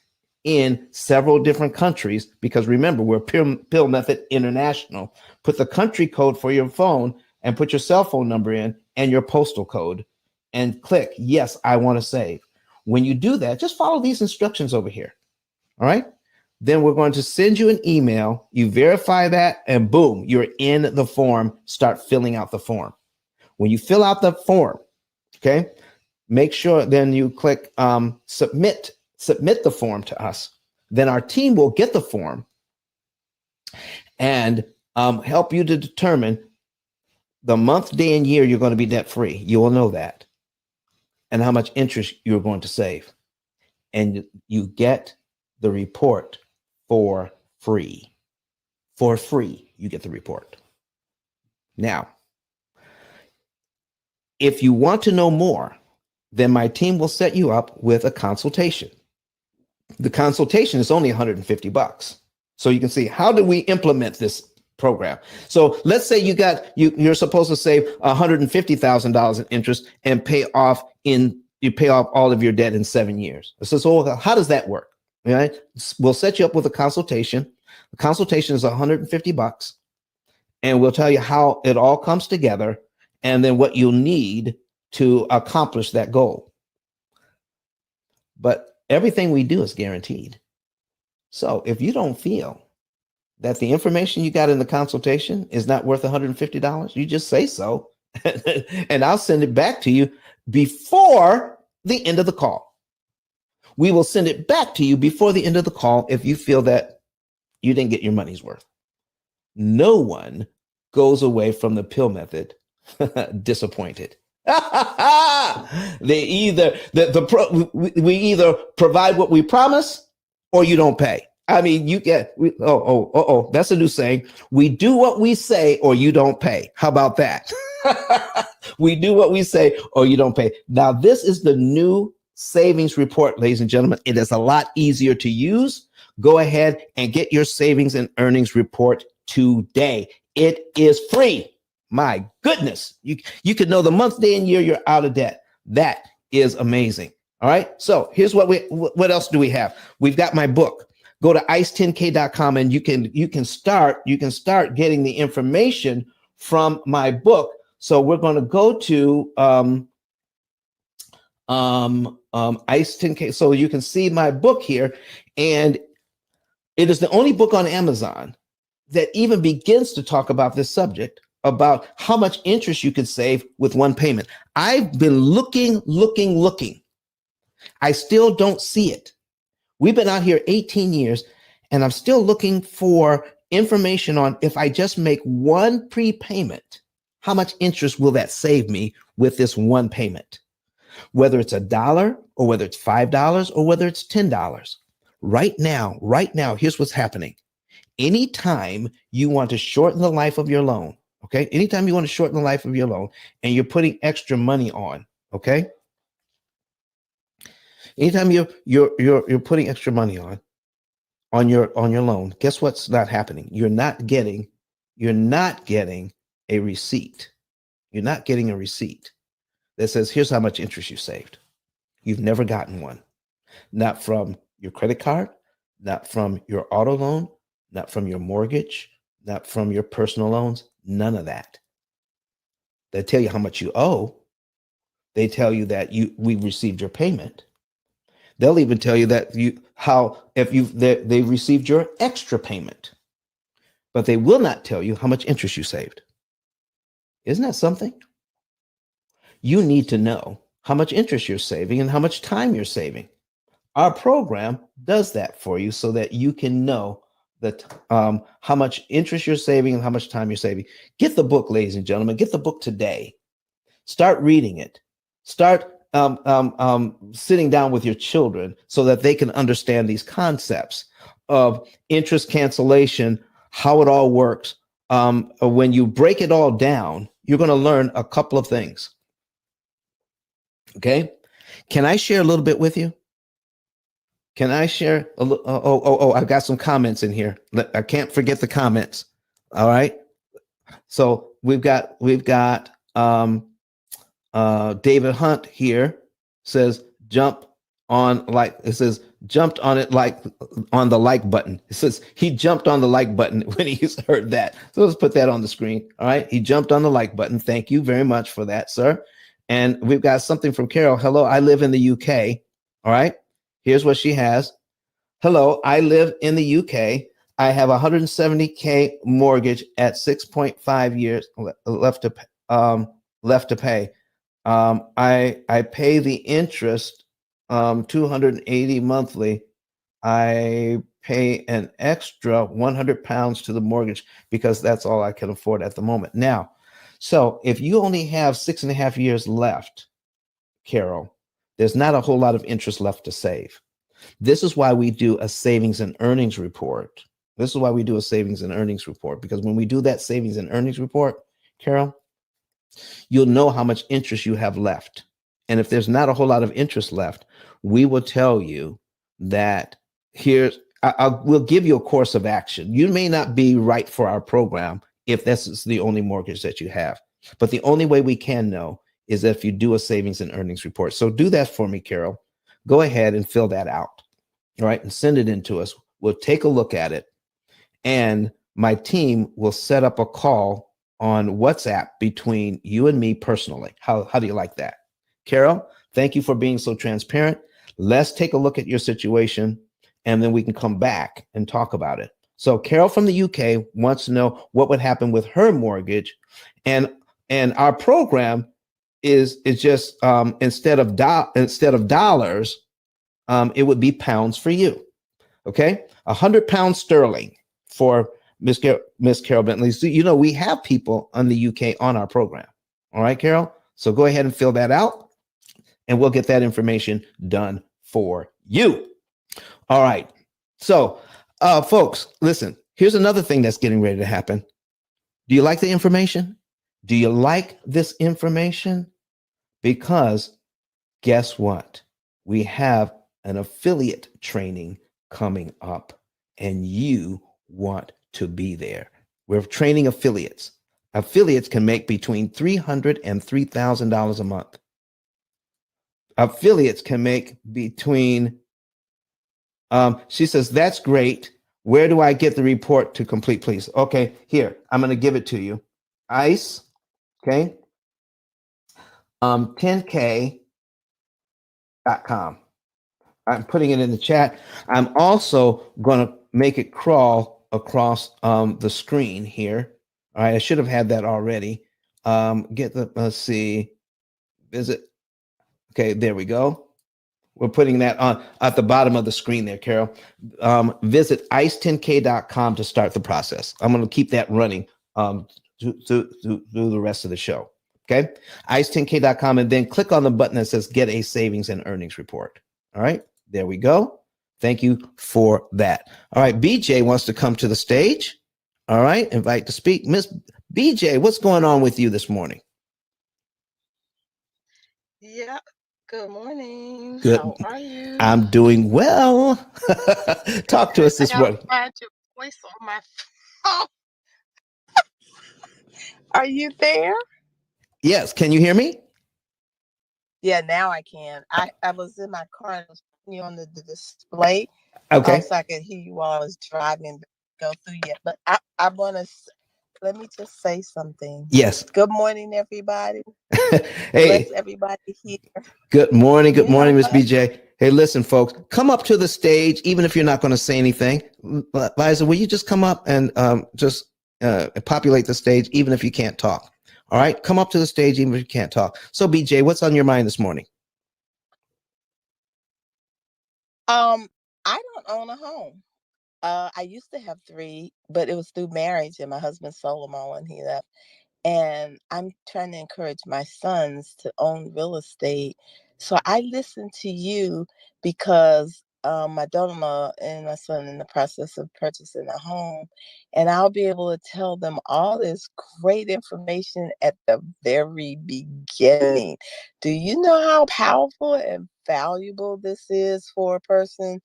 in several different countries, because remember, we're P.I.L.L Method International. Put the country code for your phone and put your cell phone number in and your postal code and click, yes, I want to save. When you do that, just follow these instructions over here. All right. Then we're going to send you an email. You verify that and boom, you're in the form. Start filling out the form. When you fill out the form, okay, make sure then you click submit the form to us. Then our team will get the form and help you to determine the month, day, and year you're going to be debt free. You will know that. And how much interest you're going to save. And you get the report for free. For free, you get the report. Now, if you want to know more, then my team will set you up with a consultation. The consultation is only $150. So you can see, how do we implement this program? So let's say you're supposed to save $150,000 in interest and you pay off all of your debt in 7 years. So how does that work? All right. We'll set you up with a consultation. The consultation is $150, and we'll tell you how it all comes together and then what you'll need to accomplish that goal. But everything we do is guaranteed. So if you don't feel that the information you got in the consultation is not worth $150, you just say so, and I'll send it back to you before the end of the call. We will send it back to you before the end of the call if you feel that you didn't get your money's worth. No one goes away from the pill method disappointed. They either we either provide what we promise or you don't pay. I mean, you get that's a new saying. We do what we say or you don't pay. How about that? We do what we say or you don't pay. Now, this is the new savings report, ladies and gentlemen. It is a lot easier to use. Go ahead and get your savings and earnings report today. It is free. My goodness, you could know the month, day, and year you're out of debt. That is amazing. All right. So here's what else do we have? We've got my book. Go to ice10k.com and you can start getting the information from my book. So we're going to go to ice10k. So you can see my book here, and it is the only book on Amazon that even begins to talk about this subject, about how much interest you could save with one payment. I've been looking. I still don't see it. We've been out here 18 years, and I'm still looking for information on if I just make one prepayment, how much interest will that save me with this one payment? Whether it's $1 or whether it's $5 or whether it's $10. Right now, here's what's happening. Anytime you want to shorten the life of your loan, okay? Anytime you want to shorten the life of your loan and you're putting extra money on, okay? Anytime you're putting extra money on your loan, guess what's not happening? You're not getting a receipt. You're not getting a receipt that says, here's how much interest you saved. You've never gotten one. Not from your credit card, not from your auto loan, not from your mortgage, not from your personal loans, none of that. They tell you how much you owe. They tell you that we received your payment. They'll even tell you that they received your extra payment, but they will not tell you how much interest you saved. Isn't that something? You need to know how much interest you're saving and how much time you're saving. Our program does that for you so that you can know that how much interest you're saving and how much time you're saving. Get the book, ladies and gentlemen. Get the book today. Start reading it. Start sitting down with your children so that they can understand these concepts of interest cancellation, how it all works. When you break it all down, you're going to learn a couple of things. Okay. Can I share a little bit with you? Can I share a little? I've got some comments in here. I can't forget the comments. All right. So we've got David Hunt here says jumped on the like button. It says he jumped on the like button when he heard that. So let's put that on the screen. All right. He jumped on the like button. Thank you very much for that, sir. And we've got something from Carol. Hello, I live in the UK. All right. Here's what she has. Hello, I live in the UK. I have a $170K mortgage at 6.5 years left to pay. I pay the interest, $280 monthly. I pay an extra £100 to the mortgage because that's all I can afford at the moment. Now, so if you only have 6.5 years left, Carol, there's not a whole lot of interest left to save. This is why we do a savings and earnings report. Because when we do that savings and earnings report, Carol, you'll know how much interest you have left. And if there's not a whole lot of interest left, we will tell you that we'll give you a course of action. You may not be right for our program if this the only mortgage that you have. But the only way we can know is if you do a savings and earnings report. So do that for me, Carol. Go ahead and fill that out. All right. And send it in to us. We'll take a look at it. and my team will set up a call on WhatsApp between you and me personally. How do you like that? Carol, thank you for being so transparent. Let's take a look at your situation and then we can come back and talk about it. So Carol from the UK wants to know what would happen with her mortgage, and our program is just instead of dollars, it would be pounds for you. Okay, 100 pounds sterling for Miss Carol Bentley. So you know we have people in the UK on our program. All right, Carol. So go ahead and fill that out, and we'll get that information done for you. All right. So, folks, listen. Here's another thing that's getting ready to happen. Do you like the information? Do you like this information? Because guess what? We have an affiliate training coming up, and you want to be there. We're training affiliates. Affiliates can make between $300 and $3,000 a month. Affiliates can make between, she says, that's great. Where do I get the report to complete, please? Okay, here, I'm going to give it to you. ICE, okay, 10K.com. I'm putting it in the chat. I'm also going to make it crawl across the screen here. All right, I should have had that already. Let's see, visit. Okay, there we go. We're putting that on at the bottom of the screen there, Carol. Visit ice10k.com to start the process. I'm going to keep that running through the rest of the show. Okay, ice10k.com, and then click on the button that says Get a Savings and Earnings Report. All right, there we go. Thank you for that. All right, BJ wants to come to the stage. All right, invite to speak. Miss BJ, what's going on with you this morning? Yeah. Good morning. Good. How are you? I'm doing well. Talk to Good. us I this gotta morning. find your voice on my phone. Are you there? Yes, can you hear me? Yeah, now I can. I was in my car and I was putting you on the display Okay. so I could hear you while I was driving. Go through yet, but I want to let me just say something. Yes. Good morning, everybody. Bless Hey, everybody here. good morning. Good You know morning, Miss what? BJ. Hey, listen, folks, come up to the stage, even if you're not going to say anything. Liza, will you just come up and just populate the stage, even if you can't talk? All right, come up to the stage, even if you can't talk. So, BJ, what's on your mind this morning? Um, I don't own a home. I used to have three, but it was through marriage, and my husband sold them all when he left. And I'm trying to encourage my sons to own real estate. So I listen to you because my daughter-in-law and my son in the process of purchasing a home, and I'll be able to tell them all this great information at the very beginning. Do you know how powerful and valuable this is for a person?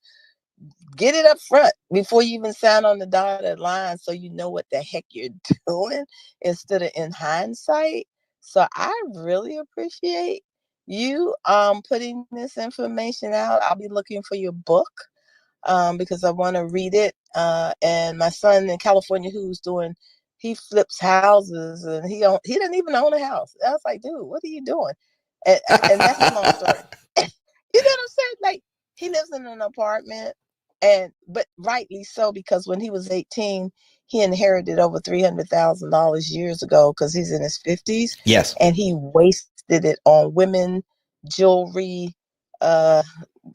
Get it up front before you even sign on the dotted line so you know what the heck you're doing instead of in hindsight. So I really appreciate you putting this information out. I'll be looking for your book because I want to read it. And my son in California, he flips houses and he doesn't even own a house. I was like, dude, what are you doing? And that's a long story. You know what I'm saying? Like, he lives in an apartment, but rightly so, because when he was 18, he inherited over $300,000 years ago because he's in his 50s, Yes. and he wasted it on women, jewelry, uh,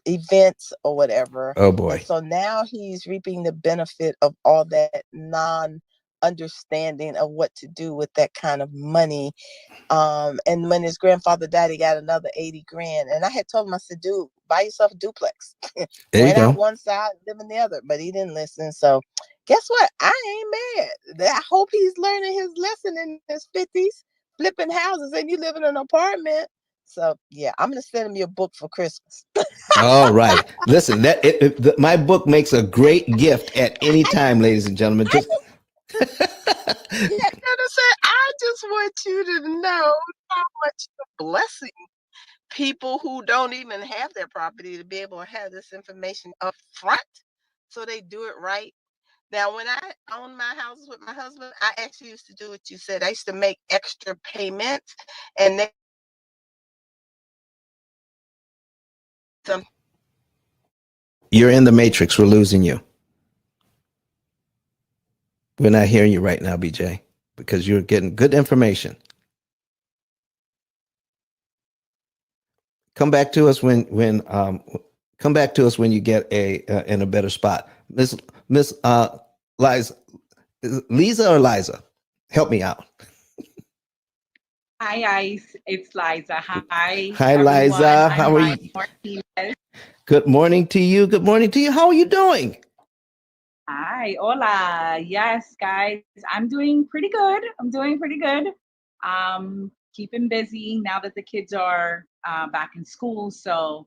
events, or whatever. Oh And boy. so now he's reaping the benefit of all that non understanding of what to do with that kind of money. And when his grandfather died, he got another 80 grand. And I had told him, I said, dude, buy yourself a duplex. There you Rent out go. one side, live in the other. But he didn't listen. So guess what? I ain't mad. I hope he's learning his lesson in his 50s, flipping houses, and you live in an apartment. So yeah, I'm gonna send him your book for Christmas. All right. Listen, my book makes a great gift at any time, ladies and gentlemen. I Just just, yeah, you know what I'm saying? I just want you to know how much a blessing people who don't even have their property to be able to have this information up front so they do it right. Now, when I owned my houses with my husband, I actually used to do what you said. I used to make extra payments, and then some. You're in the matrix. We're losing you. We're not hearing you right now, BJ, because you're getting good information. Come back to us when come back to us when you get a in a better spot. Miss Liza, Lisa or Liza, help me out. Hi, Ice. It's Liza. Hi, Hi, everyone. Liza. I'm How are Liza you? Martinez. Good morning to you. Good morning to you. How are you doing? Hi, hola. Yes, guys, I'm doing pretty good. I'm doing pretty good. Keeping busy now that the kids are back in school. So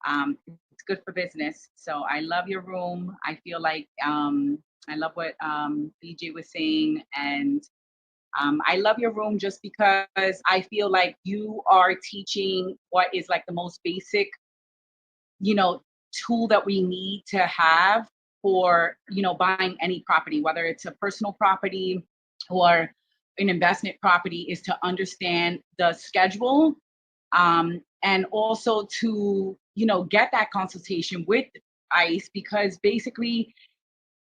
it's good for business. So I love your room. I feel like I love what BJ was saying. And I love your room just because I feel like you are teaching what is like the most basic, you know, tool that we need to have for, buying any property, whether it's a personal property or an investment property, is to understand the schedule, and also to, get that consultation with ICE, because basically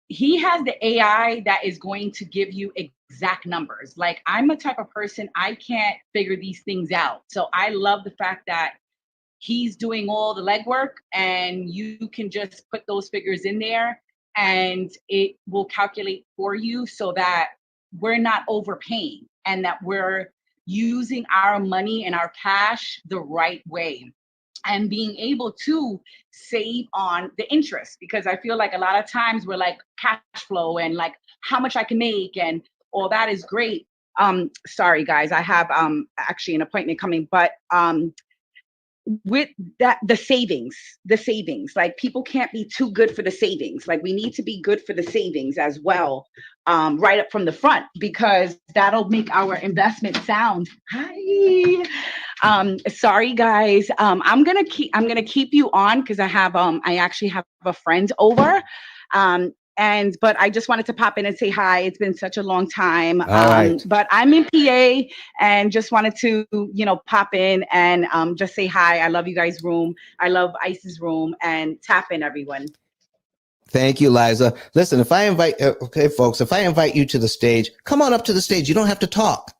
he has the AI that is going to give you exact numbers. Like, I'm a type of person, I can't figure these things out. So I love the fact that he's doing all the legwork and you can just put those figures in there and it will calculate for you, so that we're not overpaying and that we're using our money and our cash the right way, and being able to save on the interest, because I feel like a lot of times we're like cash flow and like how much I can make, and all that is great. Sorry guys, I have actually an appointment coming, but with that, the savings, like, people can't be too good for the savings. Like, we need to be good for the savings as well, right up from the front, because that'll make our investment sound. Hi. Sorry guys, I'm gonna keep you on because I actually have a friend over, but I just wanted to pop in and say hi. It's been such a long time. All right. But I'm in PA and just wanted to, pop in and just say hi. I love you guys' room. I love Ice's room, and tap in, everyone. Thank you, Liza. Listen, okay, folks, if I invite you to the stage, come on up to the stage. You don't have to talk,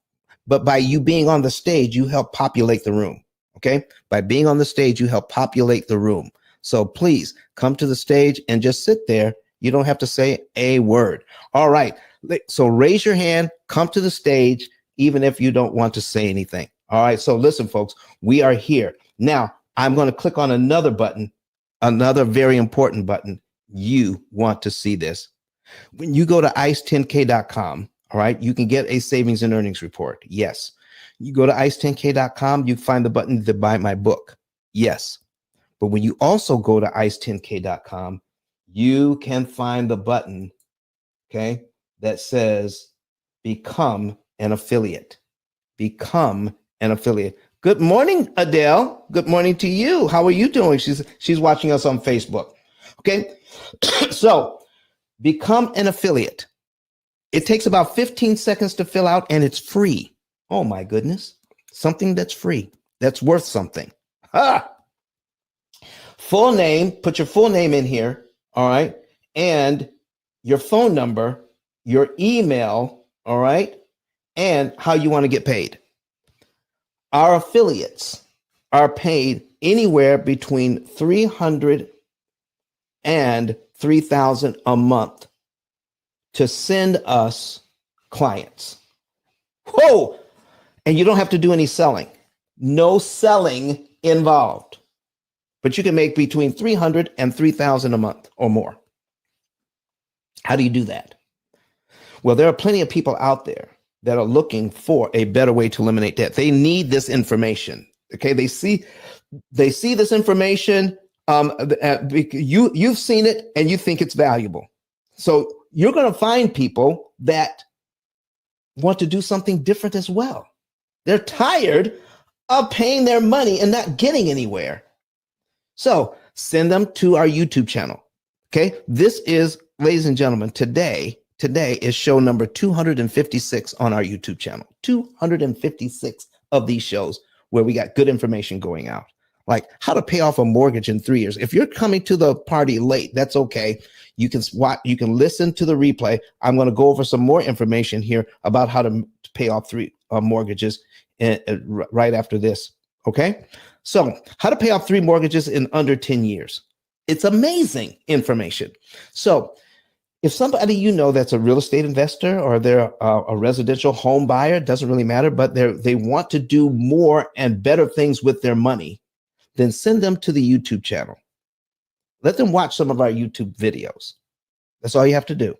but by you being on the stage, you help populate the room. Okay. By being on the stage, you help populate the room. So please come to the stage and just sit there. You don't have to say a word. All right. So raise your hand, come to the stage, even if you don't want to say anything. All right. So listen, folks, we are here. Now, I'm going to click on another button, another very important button. You want to see this. When you go to ice10k.com, all right, you can get a savings and earnings report. Yes. You go to ice10k.com, you find the button to buy my book. Yes. But when you also go to ice10k.com, you can find the button, okay, that says become an affiliate. Become an affiliate. Good morning, Adele. Good morning to you. How are you doing? She's watching us on Facebook. Okay. So become an affiliate. It takes about 15 seconds to fill out and it's free. Oh my goodness. Something that's free. That's worth something. Ha! Full name, put your full name in here. All right. And your phone number, your email. All right. And how you want to get paid. Our affiliates are paid anywhere between $300 and $3,000 a month to send us clients. Whoa! And you don't have to do any selling. No selling involved. But you can make between $300 and $3,000 a month or more. How do you do that? Well, there are plenty of people out there that are looking for a better way to eliminate debt. They need this information. Okay, they see this information. You've seen it and you think it's valuable. So you're going to find people that want to do something different as well. They're tired of paying their money and not getting anywhere. So send them to our YouTube channel. Okay. This is, ladies and gentlemen, today is show number 256 on our YouTube channel. 256 of these shows where we got good information going out, like how to pay off a mortgage in 3 years. If you're coming to the party late, that's okay. You can listen to the replay. I'm going to go over some more information here about how to pay off three mortgages right after this. Okay. So how to pay off 3 mortgages in under 10 years. It's amazing information. So if somebody you know that's a real estate investor or they're a residential home buyer, doesn't really matter, but they want to do more and better things with their money, then send them to the YouTube channel. Let them watch some of our YouTube videos. That's all you have to do.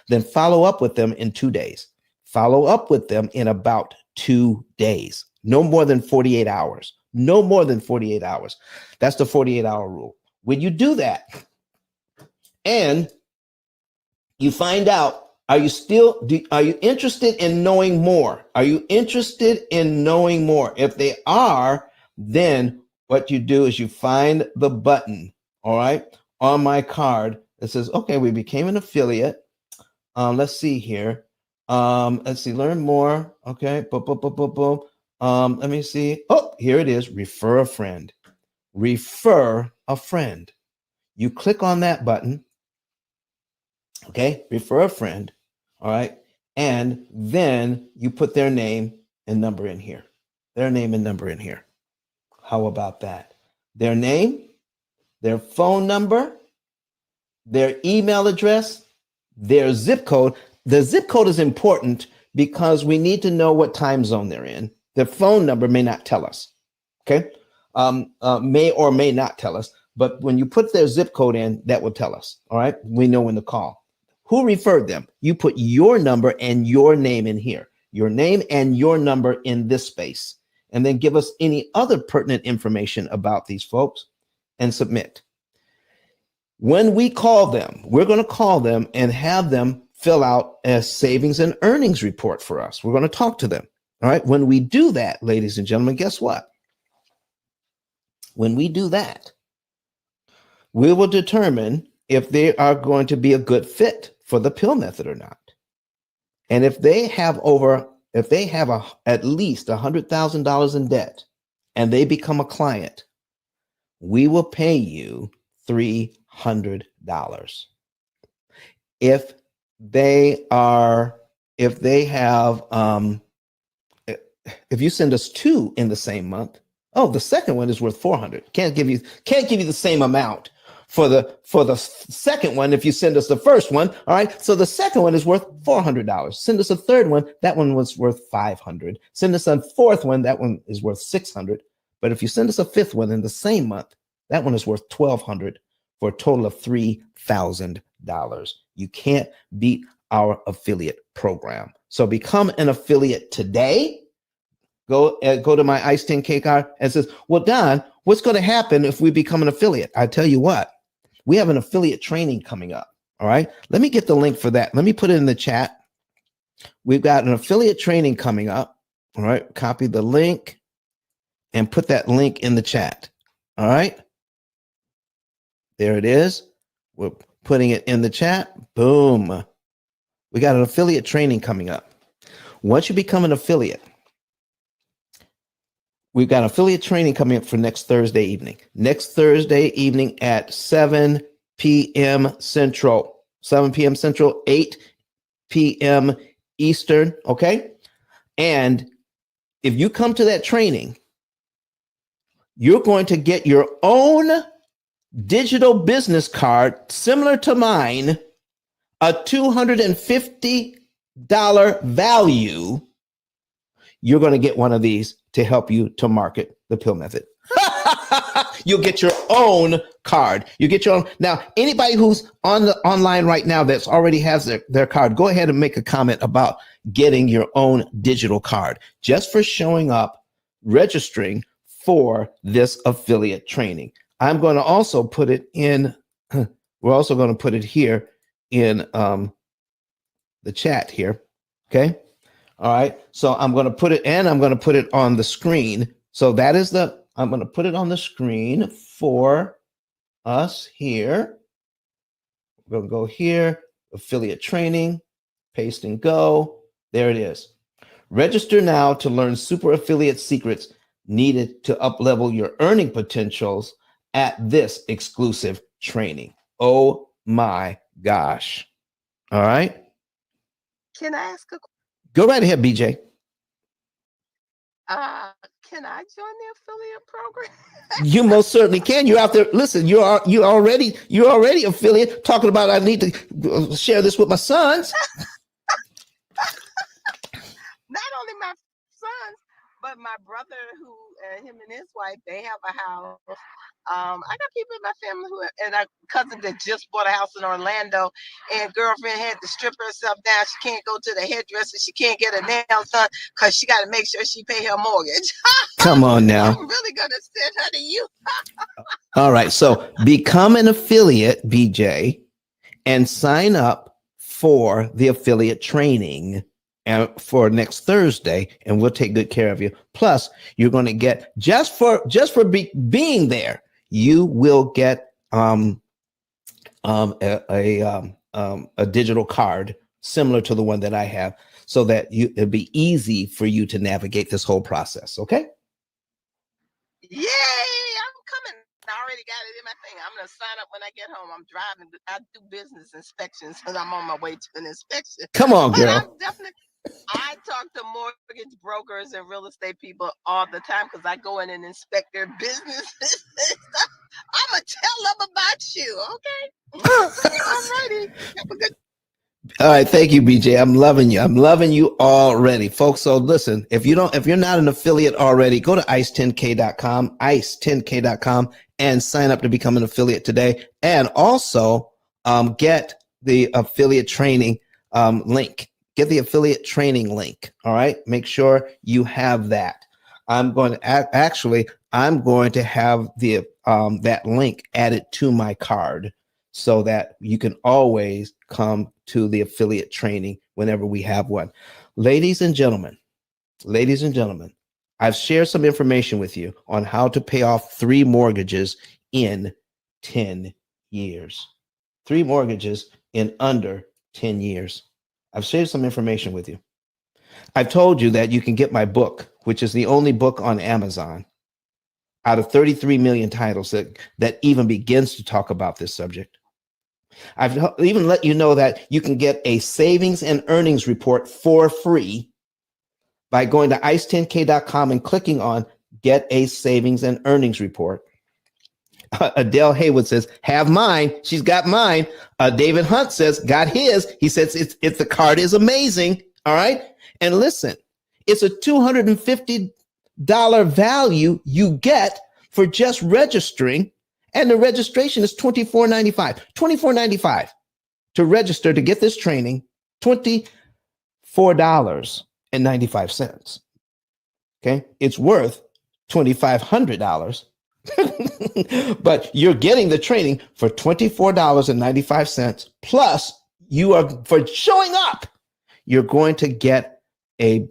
Then follow up with them in 2 days. Follow up with them in about 2 days. No more than 48 hours. No more than 48 hours. That's the 48-hour rule. When you do that, and you find out, are you interested in knowing more? Are you interested in knowing more? If they are, then what you do is you find the button, all right, on my card that says, okay, we became an affiliate. Let's see here. Let's see, learn more. Okay, boom, boom, boom, boom, boom. Let me see. Oh, here it is. Refer a friend. Refer a friend. You click on that button. Okay, refer a friend. All right. And then you put their name and number in here. Their name and number in here. How about that? Their name, their phone number, their email address, their zip code. The zip code is important because we need to know what time zone they're in. The phone number may not tell us. Okay. May or may not tell us. But when you put their zip code in, that will tell us. All right. We know when to call. Who referred them? You put your number and your name in here, your name and your number in this space, and then give us any other pertinent information about these folks and submit. When we call them, we're going to call them and have them fill out a savings and earnings report for us. We're going to talk to them. All right. When we do that, ladies and gentlemen, guess what? When we do that, we will determine if they are going to be a good fit for the P.I.L.L method or not. And if they have at least $100,000 in debt and they become a client, we will pay you $300. If you send us 2 in the same month, oh, the second one is worth 400. Can't give you the same amount for the second one if you send us the first one. All right. So the second one is worth $400. Send us a third one. That one was worth 500. Send us a fourth one. That one is worth 600. But if you send us a fifth one in the same month, that one is worth 1,200 for a total of $3,000. You can't beat our affiliate program. So become an affiliate today. Go to my ICE 10K card and says, well, Don, what's going to happen if we become an affiliate? I tell you what, we have an affiliate training coming up. All right. Let me get the link for that. Let me put it in the chat. We've got an affiliate training coming up. All right. Copy the link and put that link in the chat. All right. There it is. We're putting it in the chat. Boom. We got an affiliate training coming up. Once you become an affiliate, we've got affiliate training coming up for next Thursday evening. Next Thursday evening at 7 p.m. Central. 7 p.m. Central, 8 p.m. Eastern. Okay. And if you come to that training, you're going to get your own digital business card similar to mine, a $250 value. You're going to get one of these to help you to market the P.I.L.L method. You'll get your own card. You get your own. Now, anybody who's on the online right now that's already has their card, go ahead and make a comment about getting your own digital card just for showing up, registering for this affiliate training. I'm going to also put it in. We're also going to put it here in the chat here. Okay. All right. So I'm going to put it, and I'm going to put it on the screen. So that is I'm going to put it on the screen for us here. We're going to go here, affiliate training, paste and go. There it is. Register now to learn super affiliate secrets needed to uplevel your earning potentials at this exclusive training. Oh my gosh. All right. Can I ask a Go right ahead, BJ. can I join the affiliate program? You most certainly can. You're out there. Listen, you're already affiliate. Talking about I need to share this with my sons. Not only my sons, but my brother, who him and his wife, they have a house. I got people in my family and a cousin that just bought a house in Orlando, and girlfriend had to strip herself down. She can't go to the hairdresser. She can't get her nails done because she got to make sure she pay her mortgage. Come on now. I'm really gonna send her to you. All right. So become an affiliate, BJ, and sign up for the affiliate training for next Thursday, and we'll take good care of you. Plus, you're going to get just for being there, you will get a digital card similar to the one that I have, so that it'll be easy for you to navigate this whole process. Okay. Yay! I'm coming. I already got it in my thing. I'm gonna sign up when I get home. I'm driving. I do business inspections, and I'm on my way to an inspection. Come on, But girl. I talk to mortgage brokers and real estate people all the time because I go in and inspect their businesses. I'm gonna tell them about you, okay? All righty. Have a good. All right, thank you, BJ. I'm loving you. I'm loving you already, folks. So listen, if you're not an affiliate already, go to ice10k.com, ice10k.com, and sign up to become an affiliate today. And also get the affiliate training link. Get the affiliate training link. All right, make sure you have that. I'm going to have the that link added to my card, so that you can always come to the affiliate training whenever we have one. Ladies and gentlemen, I've shared some information with you on how to pay off 3 mortgages in 10 years. 3 mortgages in under 10 years. I've shared some information with you. I've told you that you can get my book, which is the only book on Amazon out of 33 million titles that even begins to talk about this subject. I've even let you know that you can get a savings and earnings report for free by going to ice10k.com and clicking on Get a Savings and Earnings Report. Adele Haywood says, have mine. She's got mine. David Hunt says, got his. He says, it's the card is amazing. All right. And listen, it's a $250 value you get for just registering. And the registration is $24.95. $24.95 to register to get this training, $24.95. Okay. It's worth $2,500. But you're getting the training for $24.95. Plus, you are, for showing up, you're going to get a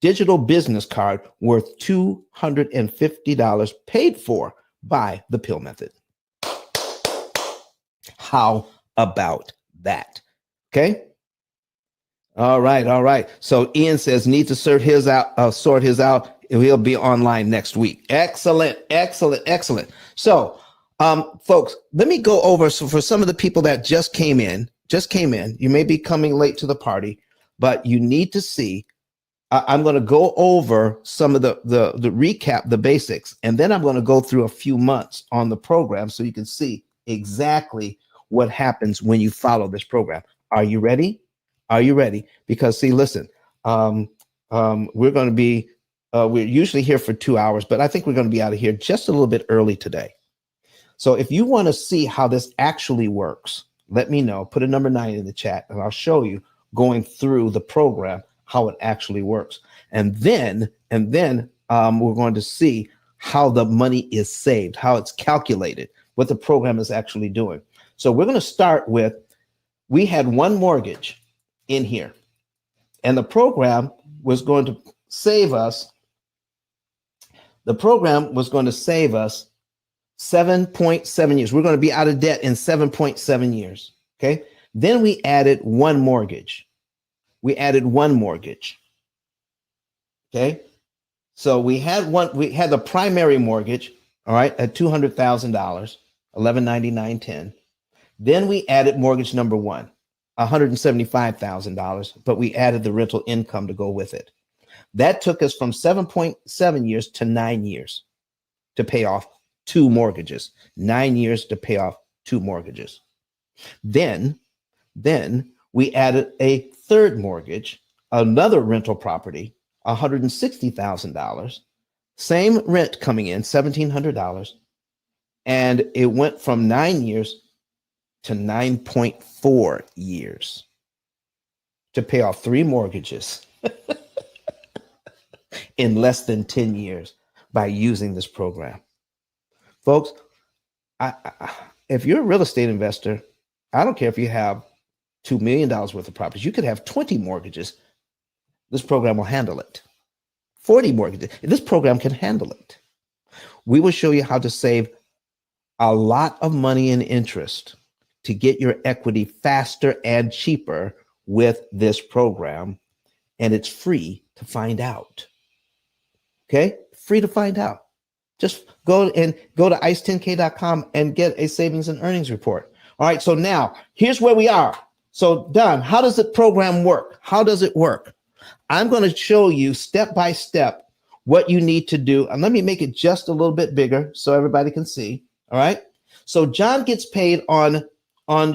digital business card worth $250 paid for by the P.I.L.L method. How about that? Okay. All right. So Ian says need to sort his out. He'll be online next week. Excellent. So, folks, let me go over. So for some of the people that just came in, you may be coming late to the party, but you need to see. I'm going to go over some of the recap, the basics, and then I'm going to go through a few months on the program so you can see exactly what happens when you follow this program. Are you ready? Because see, listen, we're going to be, we're usually here for 2 hours, but I think we're going to be out of here just a little bit early today. So if you want to see how this actually works, let me know. Put a number 9 in the chat, and I'll show you going through the program how it actually works. And then we're going to see how the money is saved, how it's calculated, what the program is actually doing. So we're going to start with, we had one mortgage in here, and the program was going to save us. The program was going to save us 7.7 years. We're going to be out of debt in 7.7 years. Okay. Then we added one mortgage. Okay. So we had the primary mortgage, all right, at $200,000, 1199.10. Then we added mortgage number one, $175,000, but we added the rental income to go with it. That took us from 7.7 years to 9 years to pay off two mortgages. 9 years to pay off two mortgages. Then we added a third mortgage, another rental property, $160,000. Same rent coming in, $1,700. And it went from 9 years to 9.4 years to pay off three mortgages in less than 10 years by using this program. Folks, if you're a real estate investor, I don't care if you have $2 million worth of properties. You could have 20 mortgages. This program will handle it. 40 mortgages. This program can handle it. We will show you how to save a lot of money in interest to get your equity faster and cheaper with this program. And it's free to find out. Okay? Free to find out. Just go to ice10k.com and get a savings and earnings report. All right. So now here's where we are. So Don, how does the program work? How does it work? I'm going to show you step by step what you need to do. And let me make it just a little bit bigger so everybody can see. All right. So John gets paid on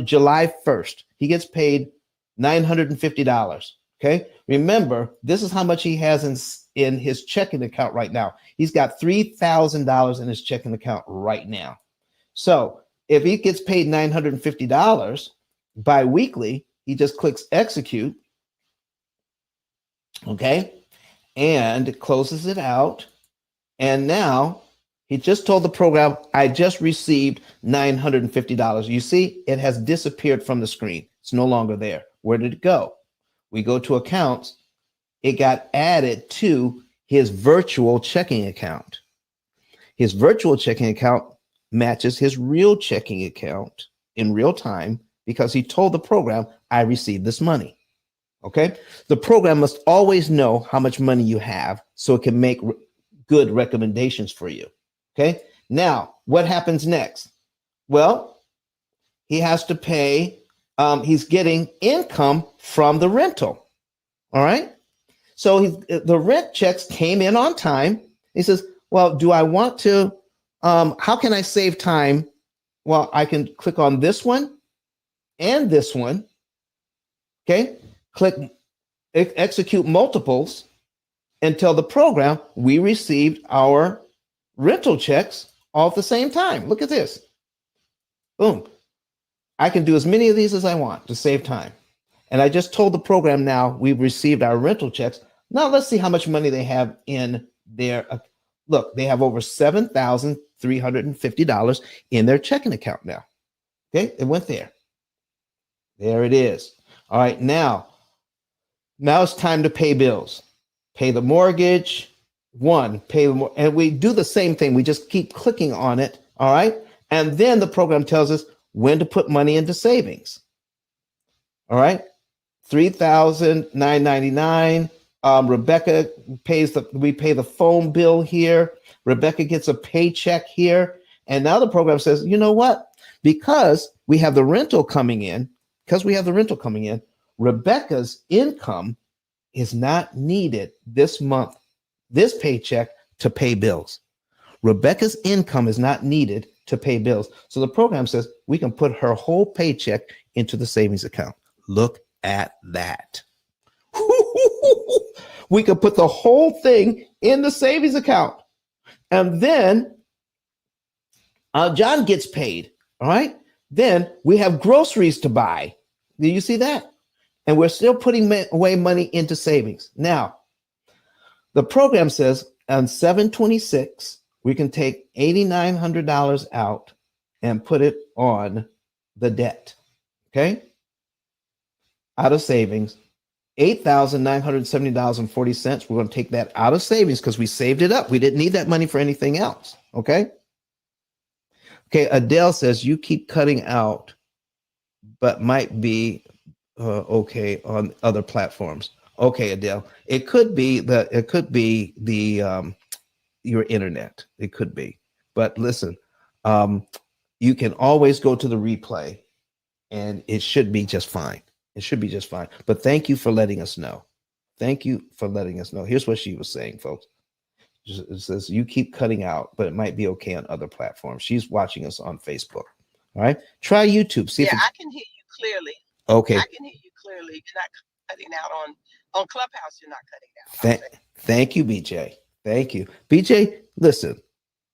July 1st. He gets paid $950. Okay. Remember, this is how much he has in his checking account right now. He's got $3,000 in his checking account right now. So if he gets paid $950 bi-weekly, he just clicks execute. Okay. And closes it out. And now he just told the program, I just received $950. You see, it has disappeared from the screen. It's no longer there. Where did it go? We go to accounts. It got added to his virtual checking account. His virtual checking account matches his real checking account in real time because he told the program, I received this money. Okay. The program must always know how much money you have so it can make good recommendations for you. Okay. Now, what happens next? Well, he has to pay. He's getting income from the rental. All right. So the rent checks came in on time. He says, well, do I want to, how can I save time? Well, I can click on this one and this one. Okay. Click execute multiples and tell the program we received our rental checks all at the same time. Look at this. Boom. I can do as many of these as I want to save time. And I just told the program now we've received our rental checks. Now let's see how much money they have in their, look, they have over $7,350 in their checking account now. Okay, it went there. There it is. All right, now it's time to pay bills. Pay the mortgage, and we do the same thing. We just keep clicking on it, all right? And then the program tells us when to put money into savings. All right, $3,999. Rebecca we pay the phone bill here. Rebecca gets a paycheck here. And now the program says, you know what? Because we have the rental coming in, Rebecca's income is not needed this month, this paycheck to pay bills. Rebecca's income is not needed to pay bills. So the program says we can put her whole paycheck into the savings account. Look at that. We could put the whole thing in the savings account. And then John gets paid. All right. Then we have groceries to buy. Do you see that? And we're still putting away money into savings. Now, the program says on 7/26, we can take $8,900 out and put it on the debt. Okay. Out of savings, $8,970.40. We're going to take that out of savings because we saved it up. We didn't need that money for anything else. Okay. Okay. Adele says you keep cutting out, but might be okay on other platforms. Okay, Adele, it could be the your internet. It could be, but listen, you can always go to the replay, and it should be just fine. It should be just fine. But thank you for letting us know. Thank you for letting us know. Here's what she was saying, folks. It says you keep cutting out, but it might be okay on other platforms. She's watching us on Facebook. All right, try YouTube. See if I can hear you clearly. Okay. I can hear you clearly. You're not cutting out on Clubhouse. You're not cutting out. Thank you, BJ. Thank you, BJ. Listen,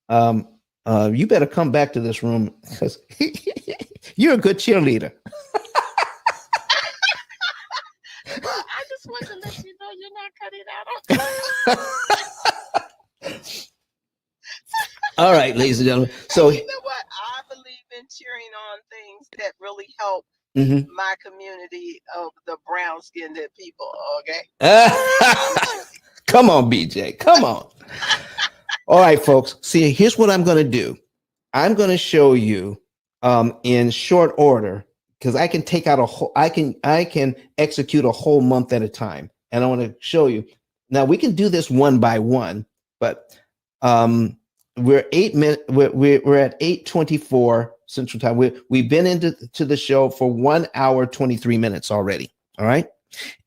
you better come back to this room because you're a good cheerleader. Well, I just want to let you know you're not cutting out. All right, ladies and gentlemen. So you know what? I believe in cheering on things that really help my community of the brown-skinned people. Okay. Come on, BJ. Come on. All right, folks. See, here's what I'm going to do. I'm going to show you in short order because I can take out a whole. I can execute a whole month at a time, and I want to show you. Now we can do this one by one, but we're 8 minutes. We're at 8:24 Central Time. We've been into the show for 1 hour 23 minutes already. All right,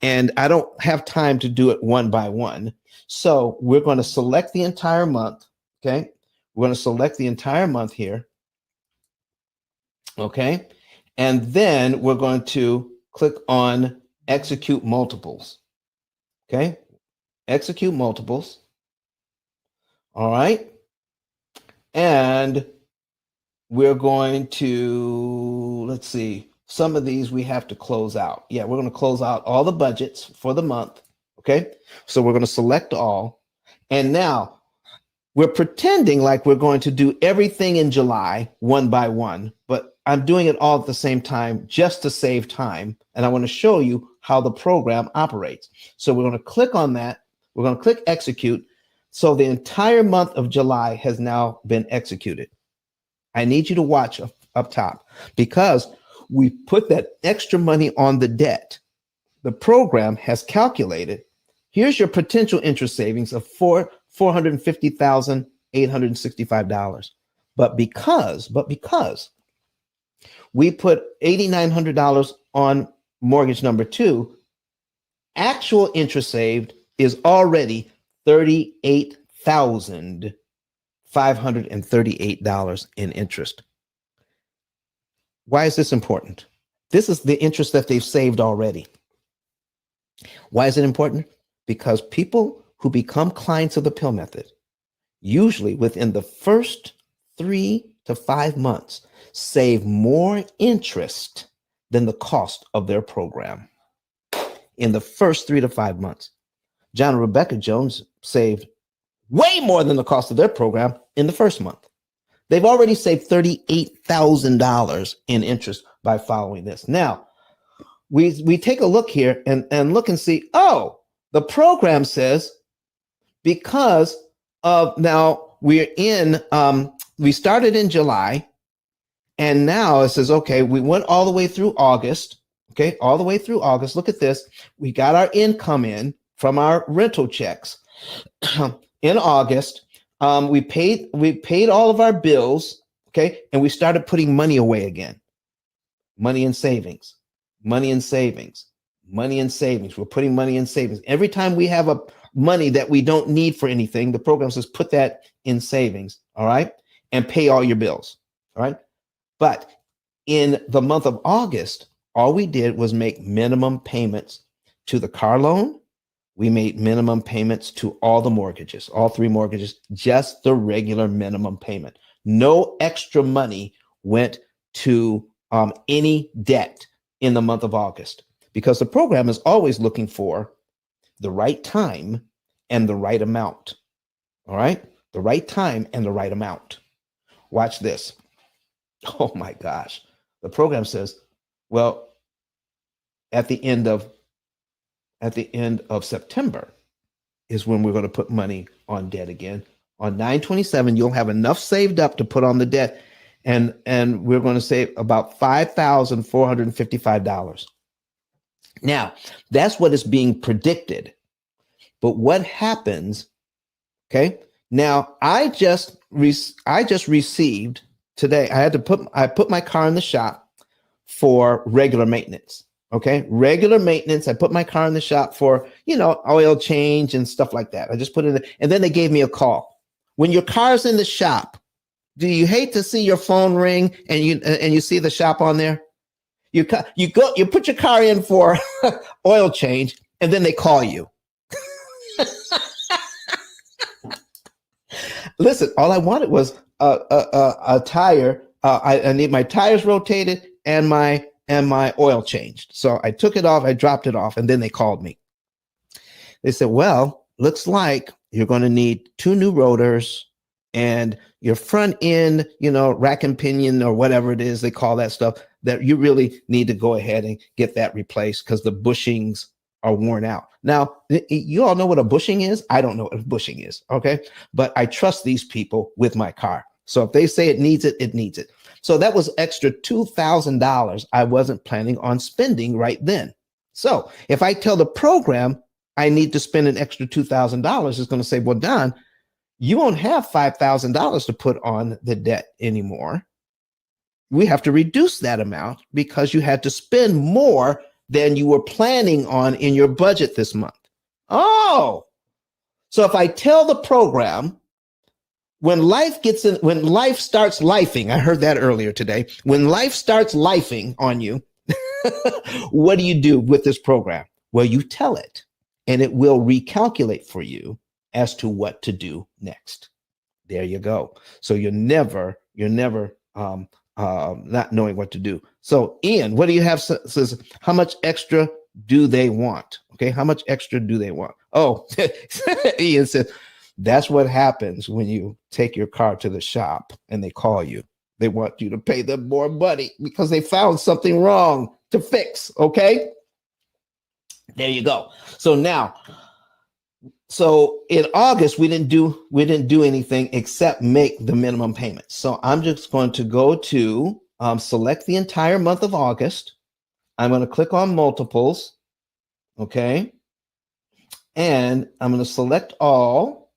and I don't have time to do it one by one. So we're going to select the entire month. Okay, we're going to select the entire month here. Okay, and then we're going to click on execute multiples. Okay, execute multiples. All right. And we're going to, let's see, some of these we have to close out. Yeah, we're going to close out all the budgets for the month. Okay. So we're going to select all. And now we're pretending like we're going to do everything in July one by one, but I'm doing it all at the same time just to save time. And I want to show you how the program operates. So we're going to click on that. We're going to click execute. So the entire month of July has now been executed. I need you to watch up top because we put that extra money on the debt. The program has calculated, here's your potential interest savings of $450,865. But because we put $8,900 on mortgage number 2, actual interest saved is already $38,538 in interest. Why is this important? This is the interest that they've saved already. Why is it important? Because people who become clients of the P.I.L.L method, usually within the first 3 to 5 months, save more interest than the cost of their program. In the first 3 to 5 months. John and Rebecca Jones saved way more than the cost of their program in the first month. They've already saved $38,000 in interest by following this. Now, we take a look here and look and see, oh, the program says because of now we're in, we started in July, and now it says, okay, we went all the way through August. Okay, all the way through August. Look at this. We got our income in from our rental checks in August. We paid all of our bills, okay, and we started putting money away again. Money in savings, money in savings, money in savings. We're putting money in savings. Every time we have a money that we don't need for anything, the program says put that in savings, all right, and pay all your bills, all right. But in the month of August, all we did was make minimum payments to the car loan. We made minimum payments to all the mortgages, all 3 mortgages, just the regular minimum payment. No extra money went to any debt in the month of August because the program is always looking for the right time and the right amount. All right? The right time and the right amount. Watch this. Oh my gosh. The program says, well, at the end of September is when we're going to put money on debt again. On 9/27, you'll have enough saved up to put on the debt. and we're going to save about $5,455. Now, that's what is being predicted. But what happens? Okay. Now, I just received today. I put my car in the shop for regular maintenance. Okay, regular maintenance. I put my car in the shop for, oil change and stuff like that. I just put it in, and then they gave me a call. When your car's in the shop, do you hate to see your phone ring and you see the shop on there? You put your car in for oil change, and then they call you. Listen, all I wanted was a tire. I need my tires rotated and my oil changed. So I took it off, I dropped it off, and then they called me. They said, well, looks like you're going to need 2 new rotors and your front end, rack and pinion or whatever it is they call that stuff, that you really need to go ahead and get that replaced because the bushings are worn out. Now, you all know what a bushing is? I don't know what a bushing is, okay? But I trust these people with my car. So if they say it needs it, it needs it. So that was extra $2,000 I wasn't planning on spending right then. So if I tell the program I need to spend an extra $2,000, it's going to say, well, Don, you won't have $5,000 to put on the debt anymore. We have to reduce that amount because you had to spend more than you were planning on in your budget this month. Oh, so if I tell the program, when life starts lifing, I heard that earlier today, when life starts lifing on you, what do you do with this program? Well, you tell it, and it will recalculate for you as to what to do next. There you go. So you're never not knowing what to do. So Ian, what do you have? Says, how much extra do they want? Okay, how much extra do they want? Oh, Ian said, that's what happens when you take your car to the shop and they call you. They want you to pay them more money because they found something wrong to fix. Okay, there you go. So now, in August, we didn't do anything except make the minimum payment. So I'm just going to go to select the entire month of August. I'm going to click on multiples. Okay. And I'm going to select all.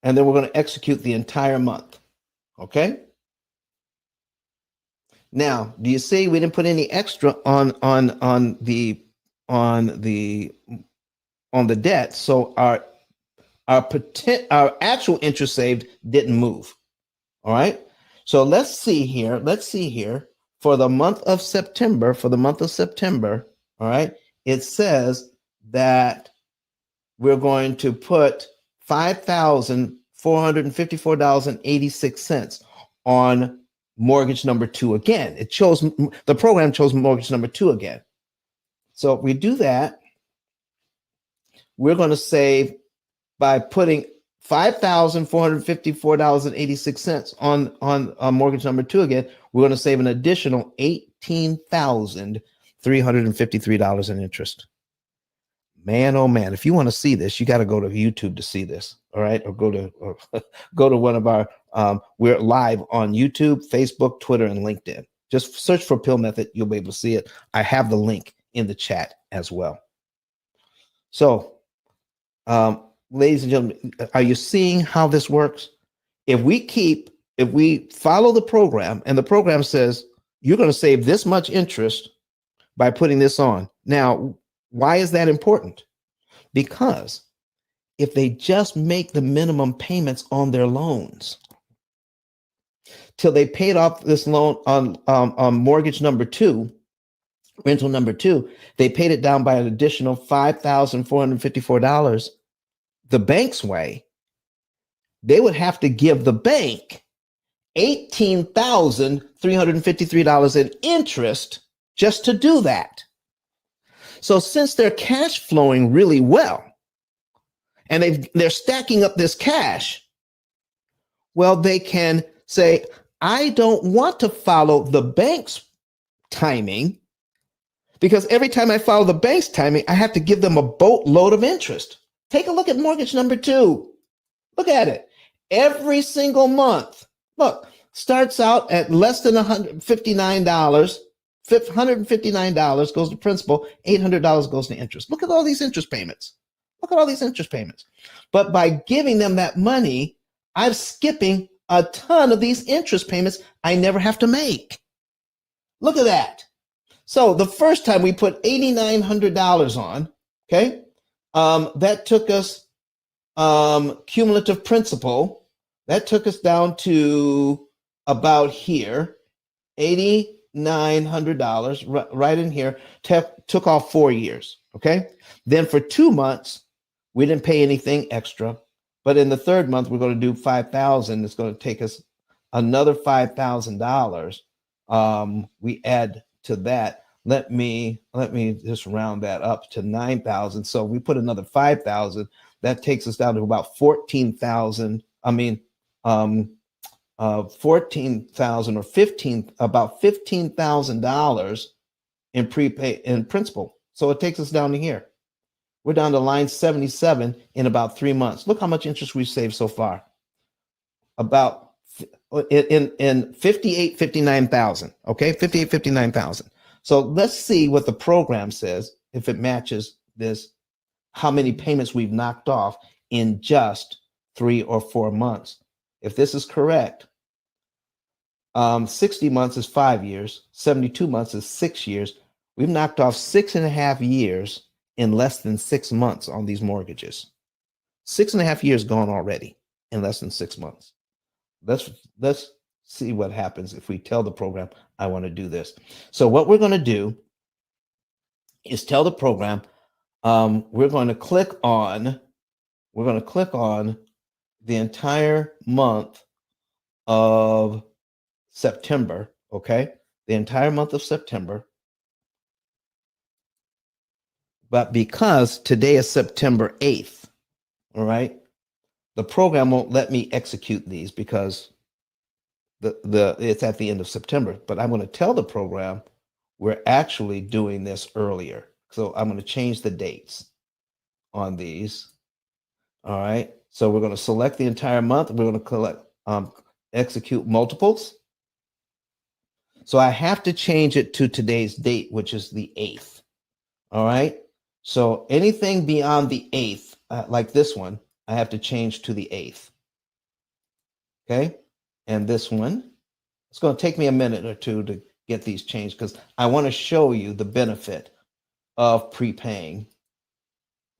And then we're going to execute the entire month. Okay. Now, do you see we didn't put any extra on the debt? So our actual interest saved didn't move. All right. So let's see here. For the month of September. All right. It says that we're going to put $5,454.86 on mortgage number 2 again. The program chose mortgage number 2 again. So if we do that, we're going to save by putting $5,454.86 on mortgage number 2 again. We're going to save an additional $18,353 in interest. Man, oh man! If you want to see this, you got to go to YouTube to see this. All right, or go to one of our. We're live on YouTube, Facebook, Twitter, and LinkedIn. Just search for P.I.L.L Method. You'll be able to see it. I have the link in the chat as well. So, ladies and gentlemen, are you seeing how this works? If we follow the program, and the program says you're going to save this much interest by putting this on. Now, why is that important? Because if they just make the minimum payments on their loans till they paid off this loan on mortgage number 2, rental number 2, they paid it down by an additional $5,454 the bank's way, they would have to give the bank $18,353 in interest just to do that. So since they're cash flowing really well and they're stacking up this cash, well, they can say, I don't want to follow the bank's timing because every time I follow the bank's timing, I have to give them a boatload of interest. Take a look at mortgage number 2. Look at it. Every single month. Look, starts out at less than $159. $159 goes to principal, $800 goes to interest. Look at all these interest payments. Look at all these interest payments. But by giving them that money, I'm skipping a ton of these interest payments I never have to make. Look at that. So the first time we put $8,900 on, okay, that took us cumulative principal. That took us down to about here, $8,900 right in here. Took off 4 years. Okay. Then for 2 months, we didn't pay anything extra. But in the third month, we're going to do 5,000. It's going to take us another $5,000. We add to that. Let me just round that up to 9,000. So we put another 5,000. That takes us down to about 14,000. 14,000 or about $15,000 in principal. So it takes us down to here. We're down to line 77 in about 3 months. Look how much interest we've saved so far. About in 59,000. Okay, 59,000. So let's see what the program says, if it matches this, how many payments we've knocked off in just 3 or 4 months. If this is correct, 60 months is 5 years, 72 months is 6 years. We've knocked off 6.5 years in less than 6 months on these mortgages. 6.5 years gone already in less than 6 months. Let's see what happens if we tell the program, I want to do this. So what we're going to do is tell the program, we're going to click on the entire month of September, okay? The entire month of September. But because today is September 8th, all right, the program won't let me execute these because it's at the end of September. But I'm going to tell the program we're actually doing this earlier. So I'm going to change the dates on these. All right. So we're going to select the entire month. We're going to execute multiples. So I have to change it to today's date, which is the 8th. All right. So anything beyond the 8th, like this one, I have to change to the 8th. Okay. And this one, it's going to take me a minute or two to get these changed because I want to show you the benefit of prepaying.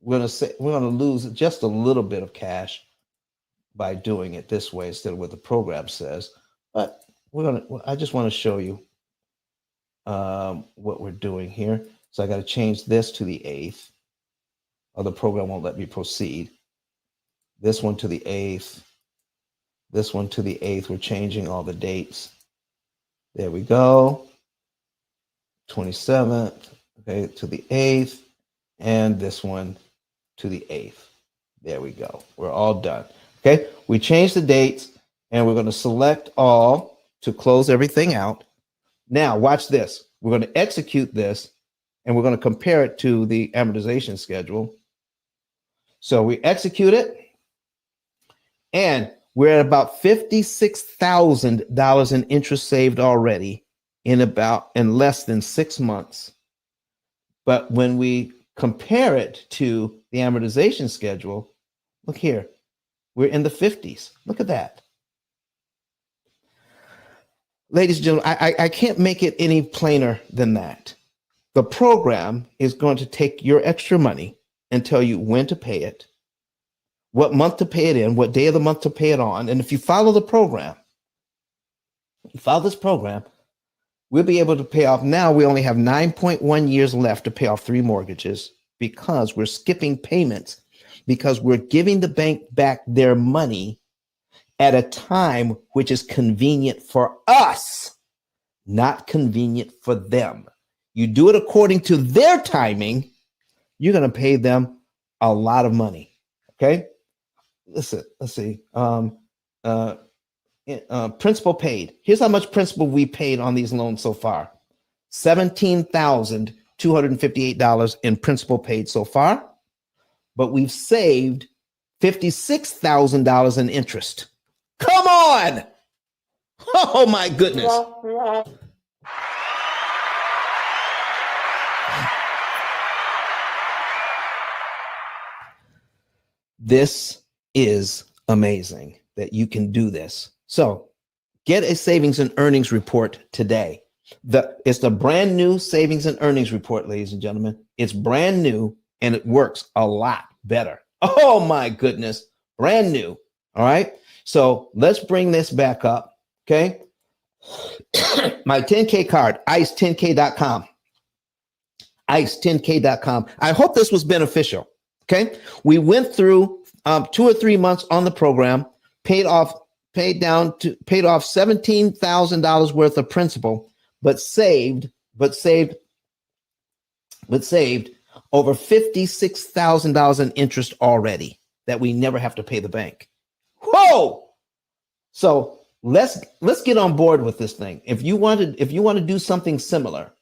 We're going to lose just a little bit of cash by doing it this way instead of what the program says. But I just want to show you what we're doing here. So I got to change this to the 8th, or the program won't let me proceed. This one to the 8th. This one to the 8th. We're changing all the dates. There we go. 27th, okay, to the 8th, and this one to the 8th. There we go. We're all done. Okay, we changed the dates, and we're going to select all to close everything out. Now, watch this. We're going to execute this, and we're going to compare it to the amortization schedule. So we execute it, and we're at about $56,000 in interest saved already in less than 6 months. But when we compare it to the amortization schedule, look here, we're in the 50s. Look at that. Ladies and gentlemen, I can't make it any plainer than that. The program is going to take your extra money and tell you when to pay it, what month to pay it in, what day of the month to pay it on. And if you follow the program, we'll be able to pay off. Now we only have 9.1 years left to pay off 3 mortgages because we're skipping payments, because we're giving the bank back their money at a time which is convenient for us, not convenient for them. You do it according to their timing, you're going to pay them a lot of money. Okay? Listen, let's see. Principal paid. Here's how much principal we paid on these loans so far. $17,258 in principal paid so far, but we've saved $56,000 in interest. Come on! Oh my goodness. This is amazing that you can do this. So get a savings and earnings report today. It's the brand new savings and earnings report, ladies and gentlemen. It's brand new and it works a lot better. Oh my goodness. Brand new. All right. So let's bring this back up. Okay. My 10K card, ice10k.com. ice10k.com. I hope this was beneficial. Okay. We went through 2 or 3 months on the program, paid off $17,000 worth of principal, but saved over $56,000 in interest already that we never have to pay the bank. Whoa! So let's get on board with this thing. If you want to do something similar,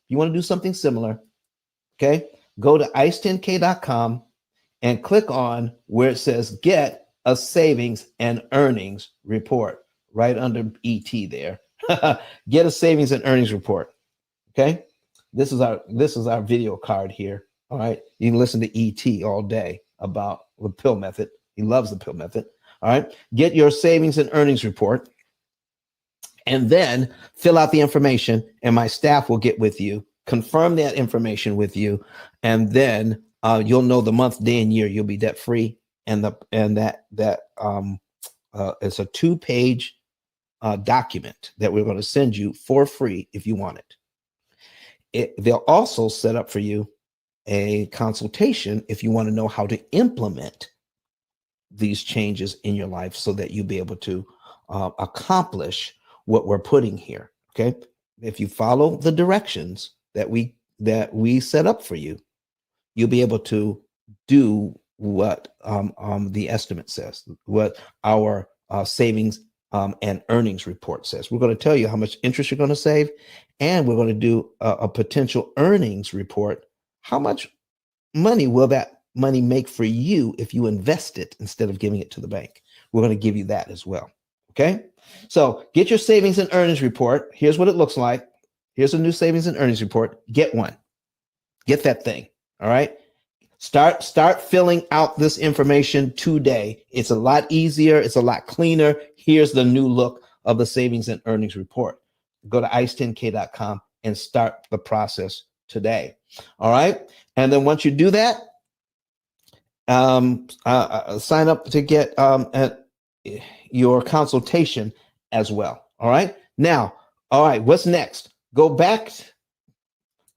okay, go to ice10k.com and click on where it says get a savings and earnings report right under ET there. Get a savings and earnings report. Okay. This is our video card here. All right. You can listen to ET all day about the P.I.L.L method. He loves the P.I.L.L method. All right. Get your savings and earnings report and then fill out the information and my staff will get with you, confirm that information with you. And then you'll know the month, day, and year you'll be debt free. And that it's a 2-page document that we're going to send you for free if you want it. They'll also set up for you a consultation if you want to know how to implement these changes in your life so that you'll be able to accomplish what we're putting here. Okay. If you follow the directions that we set up for you, you'll be able to do what the estimate says, what our savings and earnings report says. We're going to tell you how much interest you're going to save, and we're going to do a potential earnings report. How much money will that money make for you if you invest it instead of giving it to the bank? We're going to give you that as well. Okay. So get your savings and earnings report. Here's what it looks like. Here's a new savings and earnings report. Get one. Get that thing. All right. Start filling out this information today. It's a lot easier. It's a lot cleaner. Here's the new look of the savings and earnings report. Go to ice10k.com and start the process today. All right. And then once you do that, sign up to get your consultation as well. All right. Now, all right. What's next? Go back.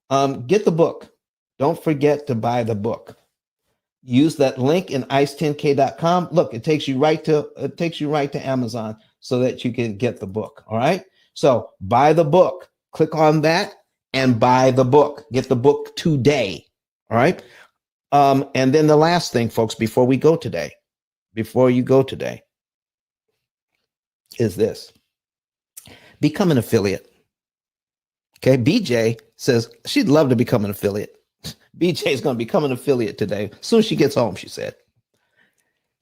Get the book. Don't forget to buy the book. Use that link in ice10k.com. Look, it takes you right to Amazon so that you can get the book. All right. So buy the book. Click on that and buy the book. Get the book today. All right. And then the last thing, folks, before you go today, is this. Become an affiliate. Okay. BJ says she'd love to become an affiliate. BJ is going to become an affiliate today. As soon as she gets home, she said.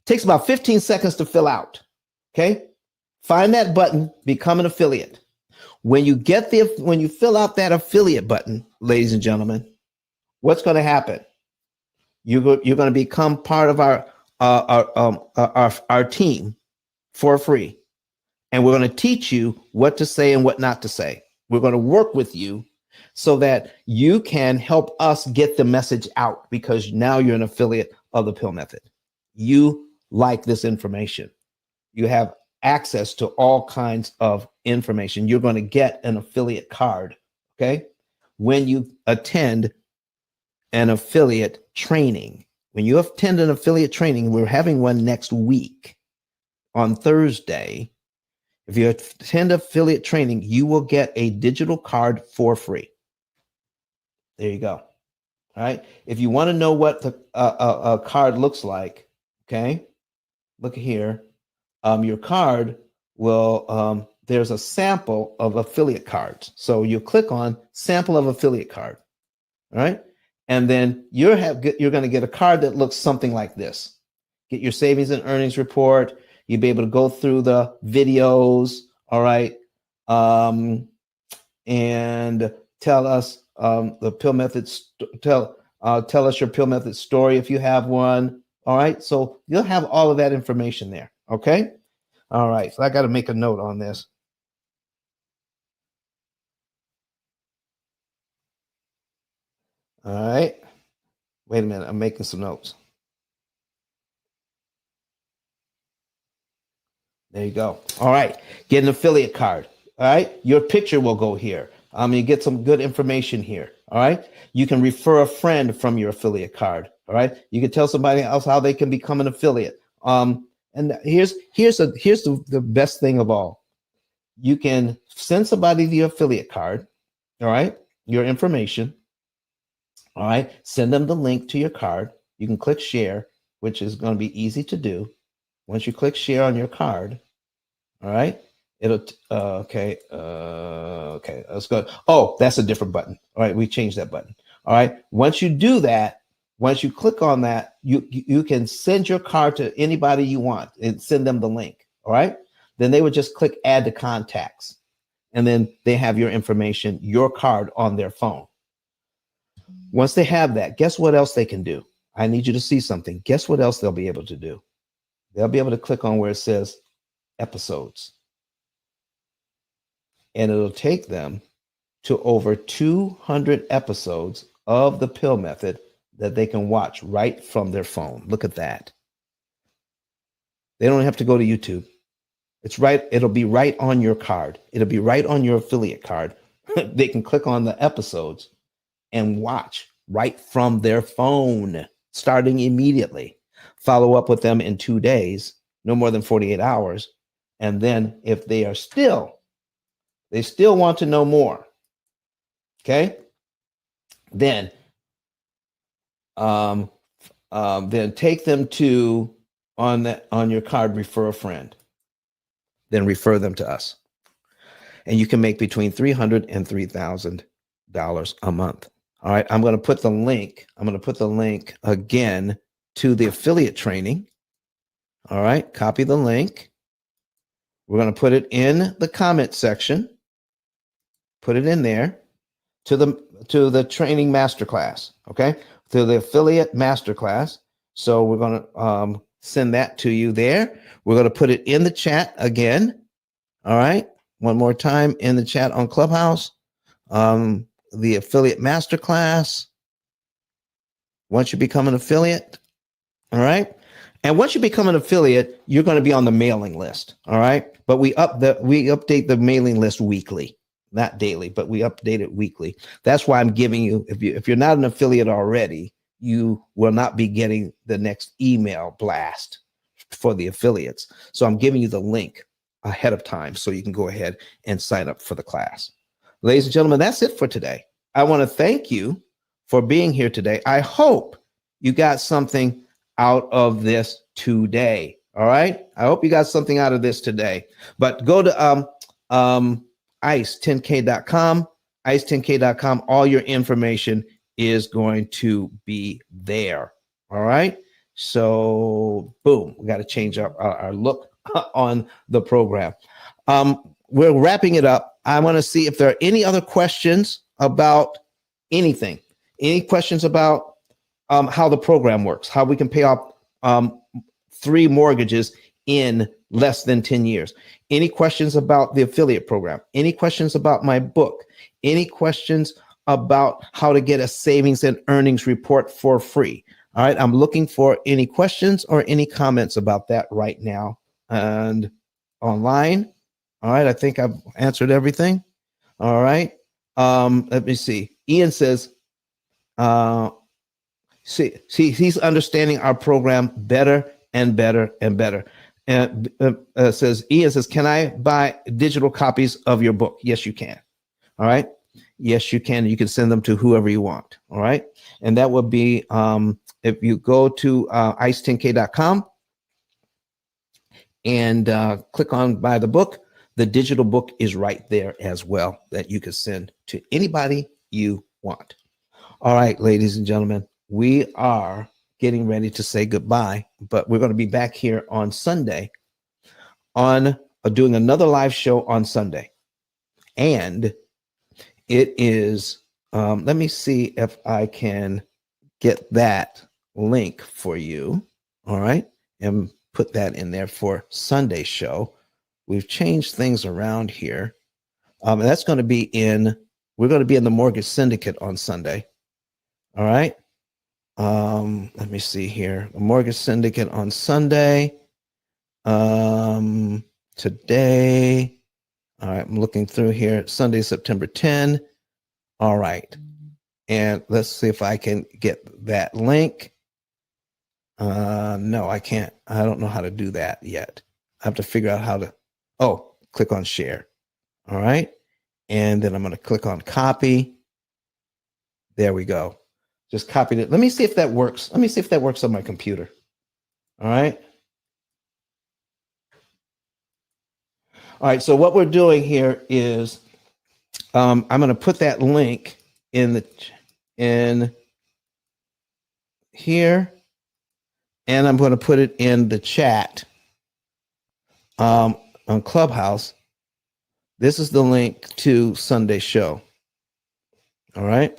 Takes about 15 seconds to fill out. Okay. Find that button, become an affiliate. When you fill out that affiliate button, ladies and gentlemen, what's going to happen? You're going to become part of our team for free. And we're going to teach you what to say and what not to say. We're going to work with you so that you can help us get the message out, because now you're an affiliate of the P.I.L.L method. You like this information. You have access to all kinds of information. You're going to get an affiliate card, okay? When you attend an affiliate training. When you attend an affiliate training, we're having one next week on Thursday. If you attend affiliate training, you will get a digital card for free. There you go. All right. If you want to know what the a card looks like, okay, look here. Your card will, there's a sample of affiliate cards. So you click on sample of affiliate card. All right. And then you're going to get a card that looks something like this. Get your savings and earnings report. You'll be able to go through the videos. All right. and tell us the Pill Method. Tell us your Pill Method story if you have one. All right, so you'll have all of that information there. Okay. All right, so I got to make a note on this. All right. Wait a minute. I'm making some notes. There you go. All right. Get an affiliate card. All right. Your picture will go here. You get some good information here. All right. You can refer a friend from your affiliate card. All right. You can tell somebody else how they can become an affiliate. And here's the best thing of all. You can send somebody the affiliate card. All right. Your information. All right. Send them the link to your card. You can click share, which is going to be easy to do. Once you click share on your card, all right, it'll okay, let's go. Oh, that's a different button. All right, we changed that button. All right, once you do that, once you click on that, you can send your card to anybody you want and send them the link. All right, then they would just click add to contacts, and then they have your information, your card on their phone. Once they have that, guess what else they can do? I need you to see something. Guess what else they'll be able to do? They'll be able to click on where it says episodes. And it'll take them to over 200 episodes of the Pill Method that they can watch right from their phone. Look at that. They don't have to go to YouTube. It's right. It'll be right on your card. It'll be right on your affiliate card. They can click on the episodes and watch right from their phone, starting immediately. Follow up with them in 2 days, no more than 48 hours. And then if they still want to know more, okay, then take them to on your card, refer a friend, then refer them to us. And you can make between $300 and $3,000 a month. All right, I'm going to put the link. I'm going to put the link again to the affiliate training. All right, copy the link. We're going to put it in the comment section. Put it in there to the training masterclass. Okay, to the affiliate masterclass. So we're going to send that to you there. We're going to put it in the chat again. All right, one more time in the chat on Clubhouse. The affiliate masterclass. Once you become an affiliate, all right. And once you become an affiliate, you're going to be on the mailing list. All right. But we update the mailing list weekly, not daily, but we update it weekly. That's why I'm giving you, if you're not an affiliate already, you will not be getting the next email blast for the affiliates. So I'm giving you the link ahead of time so you can go ahead and sign up for the class. Ladies and gentlemen, that's it for today. I want to thank you for being here today. I hope you got something out of this today. All right. I hope you got something out of this today. But go to ice10k.com, ice10k.com. All your information is going to be there. All right. So boom, we got to change our look on the program. We're wrapping it up. I want to see if there are any other questions about anything. Any questions about how the program works, how we can pay off 3 mortgages in less than 10 years. Any questions about the affiliate program? Any questions about my book? Any questions about how to get a savings and earnings report for free? All right, I'm looking for any questions or any comments about that right now and online. All right, I think I've answered everything. All right, let me see. Ian says, see, he's understanding our program better and better and better. And Ian says, can I buy digital copies of your book? Yes, you can. All right. Yes, you can. You can send them to whoever you want. All right. And that would be if you go to ice10k.com and click on buy the book, the digital book is right there as well that you can send to anybody you want. All right, ladies and gentlemen, we are getting ready to say goodbye, but we're going to be back here on Sunday on doing another live show on Sunday. And it is, let me see if I can get that link for you. All right. And put that in there for Sunday's show. We've changed things around here. And that's going to be we're going to be in the mortgage syndicate on Sunday. All right. Let me see here. The mortgage syndicate on Sunday. Today. All right. I'm looking through here. Sunday, September 10. All right. And let's see if I can get that link. No, I can't. I don't know how to do that yet. I have to figure out how to, click on share. All right. And then I'm going to click on copy. There we go. Just copied it. Let me see if that works. Let me see if that works on my computer. All right. All right. So what we're doing here is I'm going to put that link in here, and I'm going to put it in the chat on Clubhouse. This is the link to Sunday's show. All right.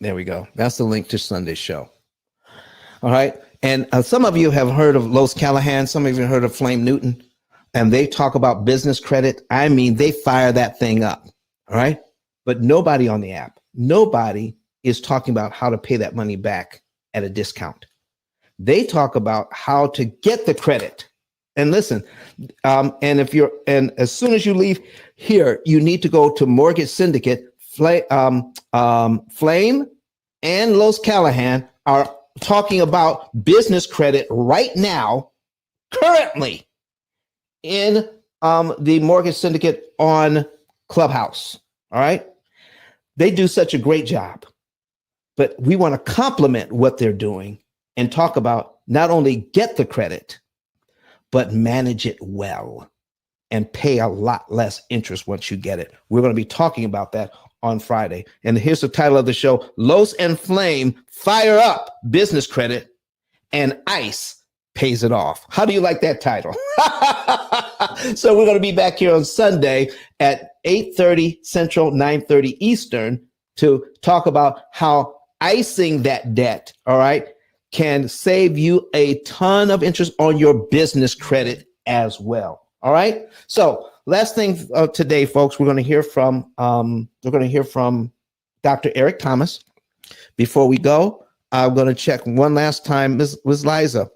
There we go. That's the link to Sunday's show. All right. And some of you have heard of Los Callahan. Some of you have heard of Flame Newton. And they talk about business credit. I mean, they fire that thing up. All right. But nobody on the app, nobody is talking about how to pay that money back at a discount. They talk about how to get the credit. And listen, and as soon as you leave here, you need to go to Mortgage Syndicate. Flame and Los Callahan are talking about business credit right now, currently in the Mortgage Syndicate on Clubhouse. All right. They do such a great job, but we want to complement what they're doing and talk about not only get the credit, but manage it well and pay a lot less interest once you get it. We're going to be talking about that on Friday. And here's the title of the show: Los and Flame fire up business credit and ICE pays it off. How do you like that title? So we're going to be back here on Sunday at 8:30 Central, 9:30 Eastern to talk about how icing that debt, all right, can save you a ton of interest on your business credit as well. All right. So last thing today, folks, we're going to hear from Dr. Eric Thomas. Before we go, I'm going to check one last time. Ms. Liza,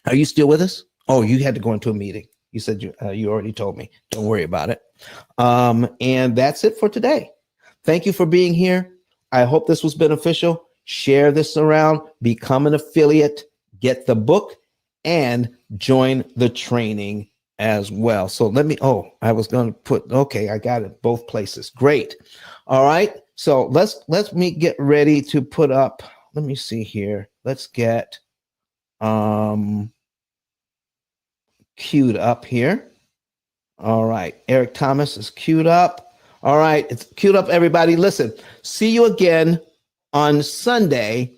are you still with us? Oh, you had to go into a meeting. You said you already told me. Don't worry about it. And that's it for today. Thank you for being here. I hope this was beneficial. Share this around, become an affiliate, get the book, and join the training as well. So I was going to put, okay, I got it both places. Great. All right. So let me get ready to put up, let me see here. Let's get queued up here. All right. Eric Thomas is queued up. All right. It's queued up, everybody. Listen, see you again on Sunday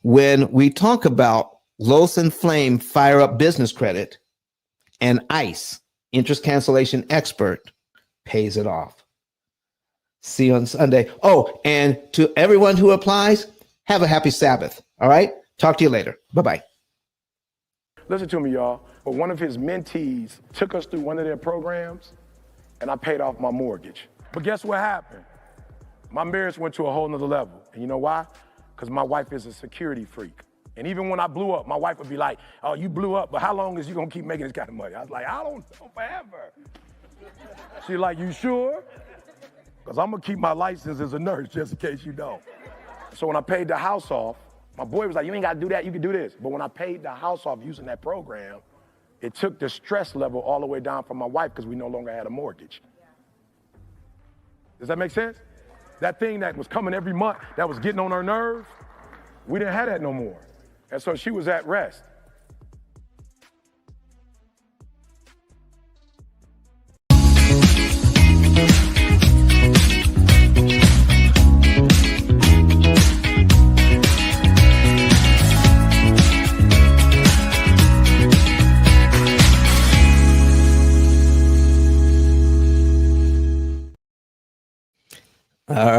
when we talk about Los and Flame fire up business credit and ICE, Interest Cancellation Expert, pays it off. See you on Sunday. Oh, and to everyone who applies, have a happy Sabbath. All right. Talk to you later. Bye-bye. Listen to me, y'all. But one of his mentees took us through one of their programs, and I paid off my mortgage. But guess what happened? My marriage went to a whole nother level. And you know why? Because my wife is a security freak. And even when I blew up, my wife would be like, oh, you blew up, but how long is you gonna keep making this kind of money? I was like, I don't know, forever. She's like, you sure? Because I'm gonna keep my license as a nurse just in case you don't. So when I paid the house off, my boy was like, you ain't gotta do that, you can do this. But when I paid the house off using that program, it took the stress level all the way down for my wife because we no longer had a mortgage. Does that make sense? That thing that was coming every month, that was getting on her nerves, we didn't have that no more. And so she was at rest. All right.